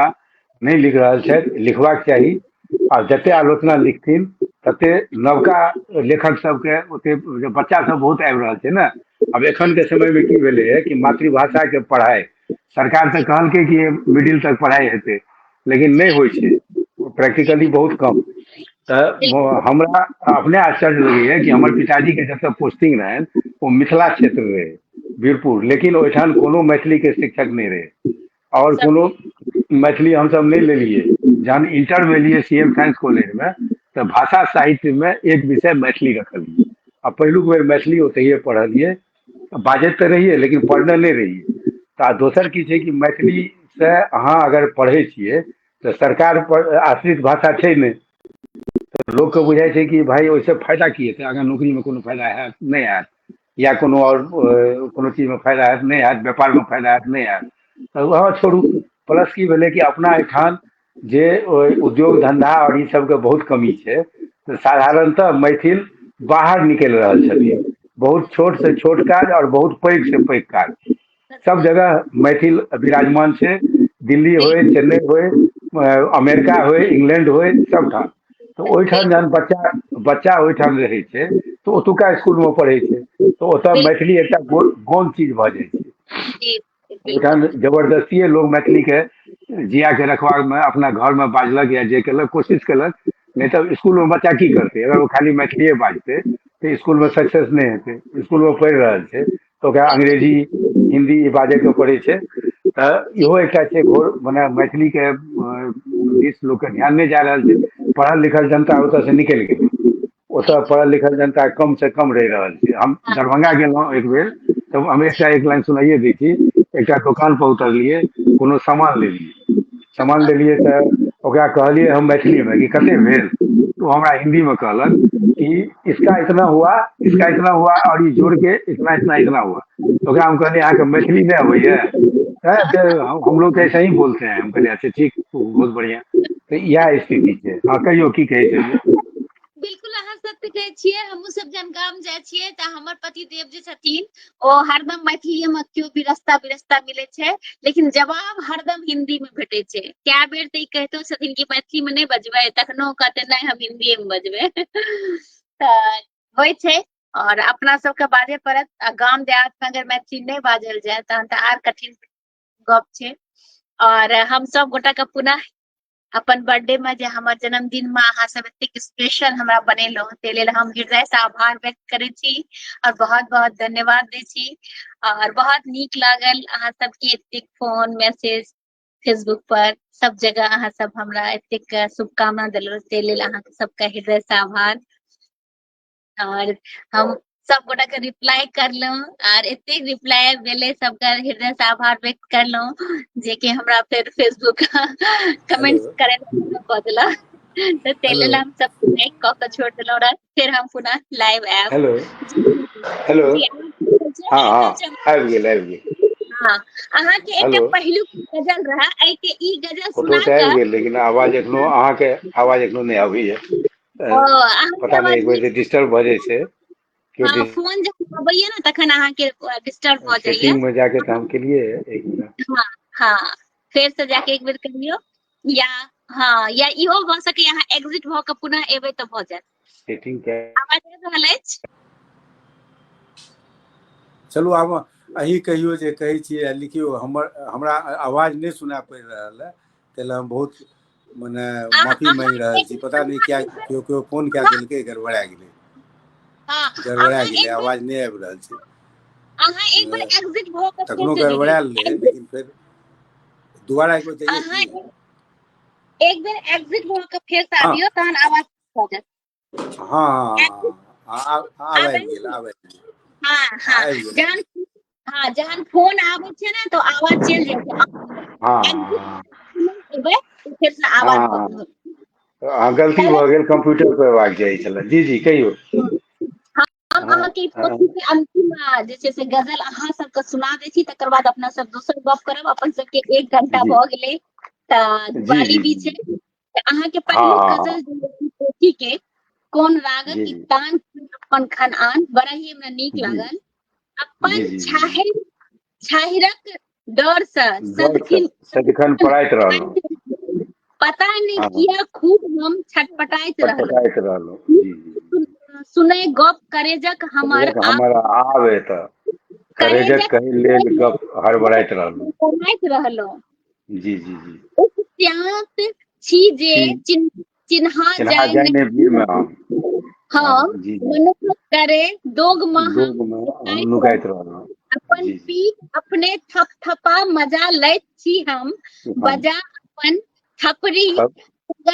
नहीं लिख रहल छथि, लिखबाक चाही। आ जते आलोचना लिखथिन तते नवका लेखक सबके ओते, बच्चा सब बहुत आबि रहल छै ने। अब एखन के समय में की भेलै है कि मातृभाषा के पढ़ाई, सरकार तऽ कहलकै कि मिडिल तक पढ़ाई हेतै, लेकिन नहीं होइ छै, प्रैक्टिकली बहुत कम। तऽ हमरा अपने आश्चर्य लगैए कि हमर पिताजी के जतऽ पोस्टिंग रहनि ओ मिथिला क्षेत्र रहै, वीरपुर, लेकिन ओहिठाम कोनो मैथिली के शिक्षक नहीं रहे। और कोनो मैथिली हमसब नहीं लेलिए। जहन इंटर में एलियै CM साइंस कॉलेज में, तऽ भाषा साहित्य में एक विषय मैथिली रखलियै। आ पहिलुक बेर मैथिली ओतहिए पढ़लियै। बाजैत तऽ रहिए लेकिन पढ़ने नहीं रहिए। तऽ दोसर की छै कि मैथिली से अहाँ अगर पढ़ै छियै तऽ सरकार पर आश्रित भाषा छै नहीं। तऽ लोकके बुझाइ छै कि भाई ओहिसे फायदा की हेतै, आगाँ नौकरी में कोनो फायदा हैत नहीं हैत, या कोनो और कोनो चीज में फायदा हैत नहीं हैत, व्यापार में फायदा हैत नहीं हैत, तऽ वहाँ छोड़ू। प्लस की भेलै कि अपना एहिठाम जे उद्योग धंधा और ई सबके बहुत कमी छै, तऽ साधारणतः मैथिल बाहर निकलि रहल छथिन। बहुत छोट से छोट काज और बहुत पैघ से पैघ काज, सब जगह मैथिल विराजमान छै। दिल्ली होय, चेन्नई होय, अमेरिका होय, इंग्लैंड होय, सबठाम। तऽ ओहिठाम जहन बच्चा ओहिठाम रहै छै तऽ ओतुका स्कूल में पढ़ै छै, तऽ ओतऽ मैथिली एकटा गौण चीज भऽ जाइ छै। बिल्कुल ओहिठाम जबरदस्तिये लोग मैथिली के जिया के रखबाक में अपना घर में बाजलक या जे केलक, कोशिश केलक। नहीं तऽ स्कूल में बच्चा की करतै, अगर वो खाली मैथिलीये बाजतै तऽ स्कूल में सक्सेस नहीं हेतै। स्कूल में पढ़ि रहल छै तऽ ओकरा अंग्रेजी हिंदी बाजै के पड़ै छै। तऽ इहो एकटा छै घोर, मने मैथिली के दिस लोक के ध्यान नहीं जा रहल छै। पढ़ल लिखल जनता ओतऽ से निकलि गेलै। ओतऽ पढ़ल लिखल जनता कम से कम रहि रहल छै। हम दरभंगा गेलहुँ एक बेर, तऽ हम एक लाइन सुनाइए दै छी। एकटा दोकान पर उतरलियै, कोनो सामान लेलियै। सामान लेलियै तऽ ओकरा कहलियै हम मैथिली में कि कते भेल, तऽ वो हमारा हिंदी में कहलक कि इसका इतना हुआ, इसका इतना हुआ, और ये जोड़ के इतना इतना इतना हुआ। तो क्या हम कहले यहाँ के मैथिली नहीं अवैया है, तो हम लोग ऐसे ही बोलते हैं। हम कहले अच्छा ठीक, बहुत बढ़िया। तो यह स्थिति है। हाँ कहियो की कहे छलिए। बिल्कुल अहाँ सत्य कहै छियै। हमहूँ सब जहन गाम जाइ छियै तऽ हमर पति देव जे छथिन ओ हरदम मैथिलीए में केओ भी रास्ता बिरस्ता मिलै छै, लेकिन जवाब हरदम हिंदी में भेटै छै। कए बेर तऽ ई कहितो छथिन कि मैथिली में नहीं बजबै, तखनो कहते नहीं हम हिंदीए में बजबै। तऽ होइ छै। और अपना सबके बाजे पड़त। आ गाम देहात में अगर मैथिली नहीं बाजल जाय तहन तऽ आर कठिन गप छै। और हम सब गोटा के पुनः अपन बर्थडे में जे हमर जन्मदिन में अहाँ सब एतेक स्पेशल हमरा बनेलहुँ ताहि लेल हम हृदय से आभार व्यक्त करै छी और बहुत बहुत धन्यवाद दै छी। और बहुत नीक लागल अहाँ सबके एतेक फोन मैसेज फेसबुक पर सब जगह अहाँ सब हमरा एतेक शुभकामना देलहुँ, ताहि लेल अहाँ सबके हृदय से आभार। और हम सब गोटा के रिप्लाई करलहुँ और एतेक रिप्लाई भेलै, सबके हृदय से आभार व्यक्त करलहुँ जे कि हमरा फिर फेसबुक हेलो कमेंट्स करे कऽ देलक। तऽ ताहि हेलो लेल हम सब लाइक कऽ के छोड़ देलहुँ रह। फिर हम पुनः लाइव आयब। हेलो जी हेलो। जी हाँ आबि हाँ रहल छै। आबि गेल आबि गेल। हाँ अहाँके एकटा हेलो। पहिलुक गजल रहा, एहिके ई गजल फोटो सुना तऽ आबि कऽ गेल, लेकिन आवाज एखनो अहाँके आवाज एखनो नहीं आबैया। अहाँके पता नहीं आवाज एक बेर डिस्टर्ब भऽ जाइ छै। हाँ फोन जब अबैया ने तखन अहाँके डिस्टर्ब भऽ जाइया। सेटिंग में जाके तो हम केलिए एक मिनट। हाँ हाँ फेर से जाके एक बेर करियो, या हाँ या इहो भऽ सकैया अहाँ एग्जिट भऽ के पुनः एबै तऽ भऽ जायत। सेटिंग क्या आवाज आबि रहल अछि? चलू आब अहीं कहियो जे कहै छियै लिखियो। हमरा आवाज नहीं सुना पड़ि रहल है, ताहि लेल हम बहुत मने माफी अहाँ मांगि रहल छी। पता नहीं क्या केओ फोन क्या देलकै, गड़बड़ा गेलै, हाँ गड़बड़ा अहाँ गेलै, एक बेर आवाज नहीं आबि रहल छै। अहाँ एक बेर एग्जिट भऽ के फेर तखनो से जइयौ। गड़बड़ायल रहै, लेकिन फिर दोबारा एक बेर जाइए अहाँ की। एक बेर एग्जिट भऽ के फेर से हाँ आबियौ तहन आवाज भऽ जायत। हाँ हाँ हाँ हाँ, आब आबै आबि गेल, आब आबि गेल। हाँ हाँ हाँ आबि गेल, आबि जहन हाँ जहन फोन आबै छै ने तो आवाज चलि जाइ छै। हाँ एग्जिट हाँ एबै तो फिर से हाँ आवाज हाँ हाँ गलती भऽ गेल, कंप्यूटर पर अयबाक चाही छलै। जी जी कहियौ। हम हाँ अहाँके ई हाँ पोथी के अंतिम जे छै से गजल अहाँ सबके सुना दै छी, तकर बाद अपना सब दोसर गप करब। अपन सबके 1 घंटा जी भऽ गेलै तऽ जी दिवाली जी भी छै। जी तऽ अहाँके हाँ पहिलुक हाँ हाँ गजल जे छै पोथी के कोन रागक जी ई जी तान अपन खनआन, बड़ा ही हमरा नीक जी लागल। जी अपन जी जी छाहिरक डर से डर से सदखिन सदिखन पड़ाइत रहलहुँ। पता नहीं हाँ हाँ किया खूब हम छटपटाइत रहलहुँ। पटपटाइत रहलहुँ। जी जी सुनै गप करेजक हमर जब हमारा आवे तऽ करेजक करेजक कहि लेल गप हड़बड़ाइत रहलहुँ। करैत रहलहुँ। जी जी जी उपत्यात छी जे छी चिन्हा चिन्हा जाय जाय ने वीर में नहीं। हम। हाँ हाँ जी जी मनुख करे दोग हम दोग में हम लुकाइत नुकाइत रहलहुँ। रहलहुँ। अपन जी जी पीठ अपने थपथपा मजा लैत छी हम, हम बजा अपन थपरी सब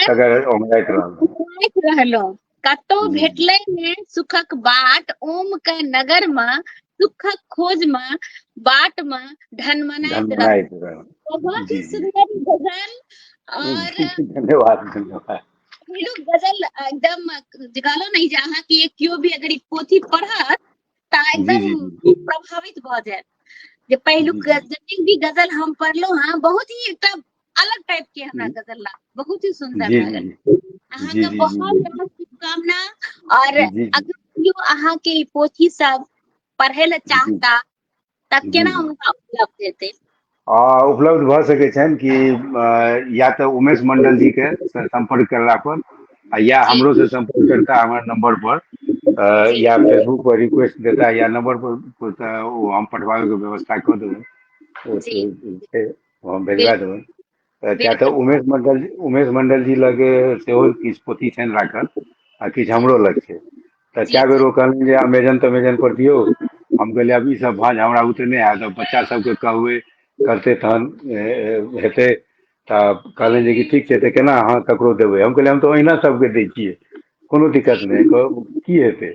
सगर ओंघराइत रहलहुँ। उड़ैत रहलहुँ। कतौ जी जी भेटलै ने सुखक बाट, ओम के नगर में सुखक खोज में बाट में ढनमनाइत रहलहुँ। धनमनाइत रहलहुँ। बहुत जी ही जी सुंदर गजल। और धन्यवाद धन्यवाद। पहिलुक गजल एकदम जे कहलहुँ ने जे अहाँके केओ भी अगर ई पोथी पढ़त तऽ जी एकदम जी जी प्रभावित भऽ जायत। जे पहिलुक जी जी जतेक भी गजल हम पढ़लहुँ हँ, बहुत ही एकटा अलग टाइप के हमरा जी गजल लागल, बहुत ही सुंदर जी लागल। जी अहाँके जी बहुत जी बहुत शुभकामना। और जी जी अगर केओ अहाँके ई पोथी सब पढ़ै लए जी चाहता तऽ जी केना जी हुनका उपलब्ध हेतै? उपलब्ध भऽ सकै छनि कि या तऽ उमेश मंडल जी के संपर्क करला पर, या जी हमरो से संपर्क करता हमारे नंबर पर, जी या फेसबुक पर रिक्वेस्ट देता या नंबर पर तऽ वो हम पठवाबे के व्यवस्था कऽ देबै। ओ जी छै वो हम भेजबा बिल्कुल देबै। किया तऽ बिल्कुल उमेश मंडल जी लग सेहो किछु पोथी छनि राखल, आ किछु जी हमरो लग छै। तऽ जी कए बेर जी ओ कहलनि जे अमेजन तमेजन पर दियौ। हम कहलियै आब ई सब भांज हमरा बुते नहि हैत, बच्चा सबके कहबै करतै तहन हेतै। तऽ कहलनि जे कि ठीक छै, तऽ केना अहाँ ककरो देबै? हम कहलियै हम तऽ ओहिना सबके दै छियै, कोनो दिक्कत जी नहीं। की हेतै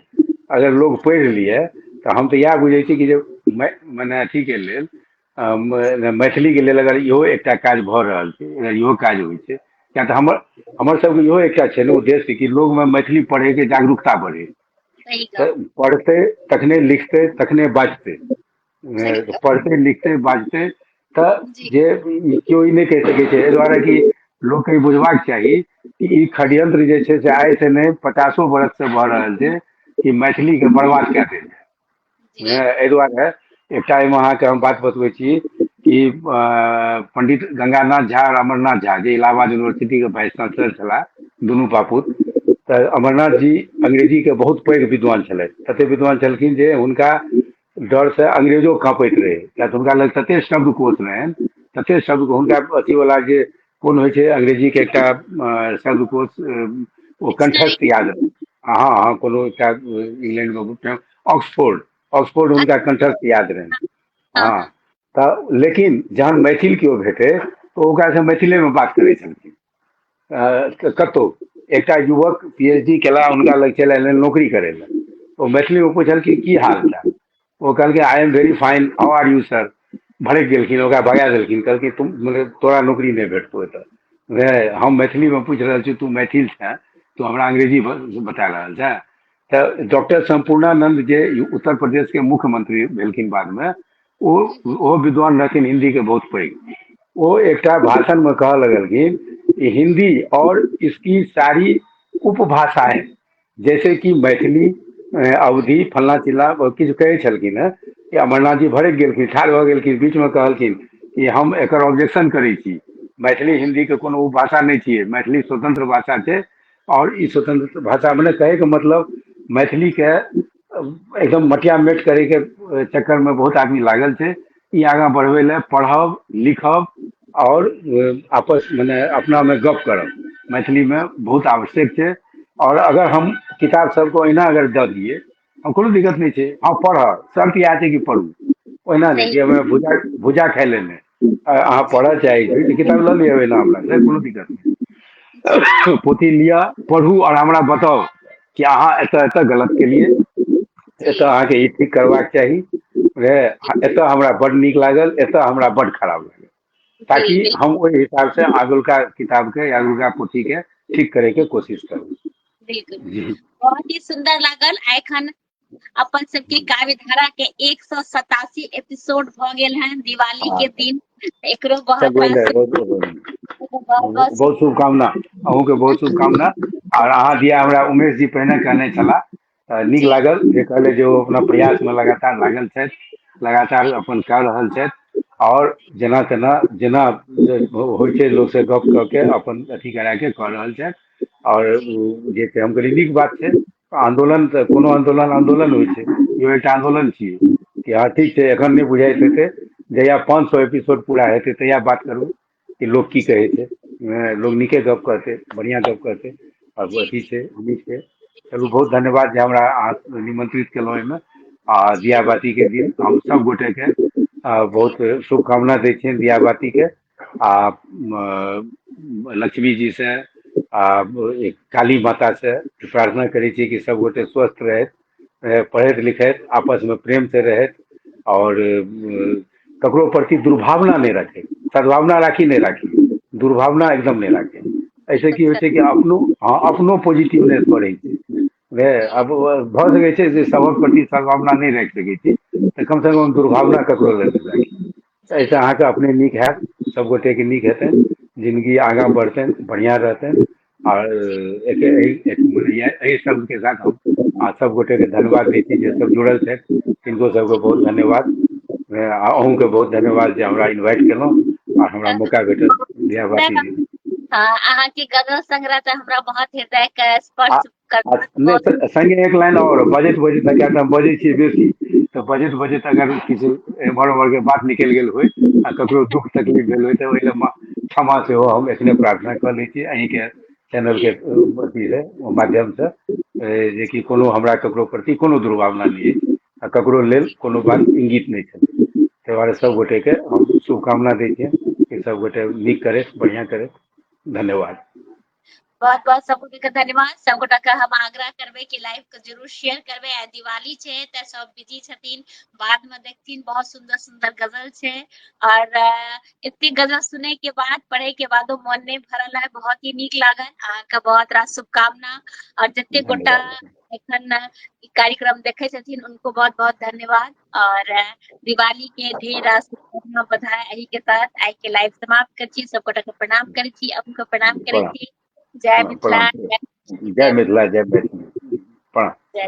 अगर लोग पढ़ि लिए? तऽ हम तऽ इएह बुझै छी कि जे मने अथी के लेल मैथिली के लेल अगर इहो एकटा काज भऽ रहल छै, अगर इहो काज होइ छै, क्या तो हमर सबके इहो एकटा छै ने उद्देश्य कि लोग में मैथिली पढ़े के जागरूकता बढ़े, सही तो कहा, पढ़ते तखने लिखते तखने बाजते, सही कहा, पढ़ते लिखते बाजते तो जी जे केओ ई नहीं कह सकै छै, एहि दुआरे कि लोग के ई बुझबाक चाही कि ई षड्यंत्र जे छै से आइ से नहीं 50 बरस से भऽ रहल छै कि मैथिली के बर्बाद कए देल जी जाय। एहि दुआरे एकटा एहिमे अहाँके हम बात बतबै छी कि पंडित गंगानाथ झा और अमरनाथ झा जे इलाहाबाद यूनिवर्सिटी के वाइस चांसलर छलाह, दुनू बापूत, तऽ अमरनाथ जी अंग्रेजी के बहुत पैघ विद्वान छलथि, तते विद्वान छलखिन जे हुनका डर से अंग्रेजो कांपैत रहे, किया तऽ हुनका लग तते शब्दकोश रहनि, तते शब्द हुनका अथी वाला जे कोन होइ छै अंग्रेजी के एकटा शब्दकोश, ओ डिक्शनरी, कंठस्थ याद रहनि। हाँ हाँ, कोनो एकटा इंग्लैंड में ऑक्सफोर्ड ऑक्सफोर्ड हुनका कंठस्थ याद रहनि। हाँ हाँ, हाँ तऽ लेकिन जहन मैथिल केओ भेटै तऽ ओकरासँ मैथिलेमे बात करै छलखिन। कतहु एकटा युवक पीएचडी केला, हुनका लग चलि अयलनि नौकरी करै लए, ओ मैथिलीमे पूछलखिन की हाल चाल, ओ कहलकै आई एम वेरी फाइन, हाउ आर यू सर, भड़क गेलखिन, ओकरा भगा देलखिन, कहलखिन तुम मतलब तोरा नौकरी नहीं भेटतौ एतऽ, हम मैथिलीमे पूछि रहल छी, तू मैथिल छै, तू हमरा अंग्रेजी बता रहल छै। तऽ डॉक्टर संपूर्णानंद जे उत्तर प्रदेश के मुख्यमंत्री भेलखिन बाद में, ओ विद्वान रहथिन हिंदी के बहुत पैघ, वो एकटा भाषण में कह लगलखिन कि हिंदी और इसकी सारी उपभाषाएं जैसे कि मैथिली, अवधी, फल्ला चिल्ला किछु कहै छलखिन हेँ कि अमरनाथ जी भड़क गेलखिन, ठाढ़ भऽ गेलखिन, बीच में कहलखिन कि हम एकर ऑब्जेक्शन करै छी, मैथिली हिंदी के कोनो उपभाषा नहीं छियै, मैथिली स्वतंत्र भाषा छै, और ई स्वतंत्र भाषा मने कहे के मतलब मैथिली के एकदम मटिया मेट करे के चक्कर में बहुत आदमी लागल छै, ई आगाँ बढ़बै लए पढ़ब लिखब और आपस मने अपना में गप करब मैथिली में बहुत आवश्यक छै। और अगर हम किताब सबको ओहिना अगर दऽ दिए, हम कोनो दिक्कत नहीं छै, हाँ पढ़, शर्त इएह छै कि पढ़ू, ओहिना नहीं सही कि हमें भुजा भुजा खाय लेने अहाँ पढ़ऽ चाहै छी तऽ किताब लऽ लिअ ओहिना, हमरा से कोनो दिक्कत नहीं, पोथी लिअ पढ़ू और हमरा बताउ कि अहाँ एतऽ एतऽ गलत केलिए, जी एतऽ अहाँके ई ठीक करबाक चाही, एतऽ हमरा बड नीक लागल, एतऽ हमरा बड खराब लागल, जी ताकि बिल्कुल हम ओहि हिसाब से आगुलका किताब के या आगुलका पोथी के ठीक करे के कोशिश करू। बिल्कुल, जी बहुत ही सुंदर लागल। एखन अपन सबके काव्य धारा के 187 एपिसोड भ गेल हैं, दिवाली हाँ, के दिन एकरो बहुत सब रास बहुत बहुत बहुत शुभकामना, अहूँ के बहुत शुभकामना। और अहाँ दिया हमरा उमेश जी पहिने कहने छला, नीक जी लागल जे कहले जे ओ अपना प्रयास में लगातार लागल छथि, लगातार अपन कऽ रहल छथि, और जेना तेना जेना होइ छै लोक से गप कऽ के अपन अथी करा के कऽ रहल छथि, और जी जे छै हम कहलियै नीक बात छै। आंदोलन तऽ कोनो आंदोलन आंदोलन होइ छै, इहो एकटा आंदोलन छियै कि हाँ ठीक छै, एखन नहीं बुझाइत हेतै, जहिया 500 एपिसोड पूरा हेतै तहिया बात करू कि लोग की कहै छै, लोग नीके गप कहतै, बढ़िया गप कहतै, और जी अथी जी छै नीक छै। चलू जी बहुत धन्यवाद जे हमरा अहाँ निमंत्रित केलहुँ एहिमे, आ जी दिया बाती के दिन हम सब गोटे के जी बहुत शुभकामना दै छियनि दिया बाती के, आ लक्ष्मी जी से आ एक काली माता से प्रार्थना करै छी कि सब गोटे स्वस्थ रहथि, पढ़ैत लिखैत आपस में प्रेम से रहथि, और ककरो प्रति दुर्भावना नहीं रखे, सद्भावना राखी नहीं राखी, दुर्भावना एकदम नहीं राखे, ऐसे की होइ छै कि अपनो हाँ अपनो पॉजिटिवनेस बढ़ै छै, जी अब भऽ सकै छै जे सबक प्रति सद्भावना नहीं राखि सकै छी, तऽ कम से कम दुर्भावना ककरो लग नहीं राखी, सही एहिसँ अहाँके अपने नीक हैत, सब गोटे के नीक हेतनि, जिंदगी आगाँ बढ़तनि, बढ़िया रहतनि, और जी एहि शब्द के साथ हम सब गोटे के धन्यवाद दै छी जे सब जुड़ल छथि, तिनको सबके बहुत धन्यवाद, अहूँ के बहुत धन्यवाद जे हमरा इनवाइट केलहुँ और हमरा मौका भेटल दिया बाती दिन। हाँ, अहाँ के गजल संग्रह तऽ हमरा बहुत हृदय के आ, स्पर्श करलक, नहीं बहुत संगे एक लाइन और बजैत बजैत किया तऽ हम बजै छियै बेसी, तऽ बजैत बजैत अगर किछु एम्हर उम्हर के बात निकलि गेल होय आ ककरो दुख तकलीफ भेल होय तऽ ओहि लेल क्षमा सेहो हम एखने प्रार्थना कऽ लै छी अहीं के चैनल के अथी से माध्यम से, जेकि कोनो हमरा ककरो प्रति कोनो दुर्भावना नहीं अछि, आ ककरो लेल कोनो बात इंगित नहीं छै, ताहि दुआरे सब जी गोटे के हम शुभकामना दै छियनि कि सब गोटे नीक करथि, बढ़िया करथि, धन्यवाद। बहुत बहुत सबको के धन्यवाद। सबगोटा के हम आग्रह करबे कि लाइव के जरूर शेयर करबे। आ दिवाली छे त सब बिजी छथिन, बाद में देखथिन बहुत सुंदर सुंदर गजल छे। और इतनी गजल सुने के बाद, पढ़े के बादो मन नहीं भरल है। बहुत ही नीक लागल। अहाँके बहुत रास शुभकामना। और जते गोटा धन्यवाद। एखन ई कार्यक्रम देखे छथिन उनको बहुत बहुत धन्यवाद। और दिवाली के ढेर रास शुभकामना बधाई। एही के साथ आई के लाइव समाप्त कर छी। सब गोटा के प्रणाम करे छी, अहूँ के प्रणाम करे प्रणाम। छी। जय प्रणाम। मिथिला, जय जय मिथिला, जय मैथिली। प्रणाम। जय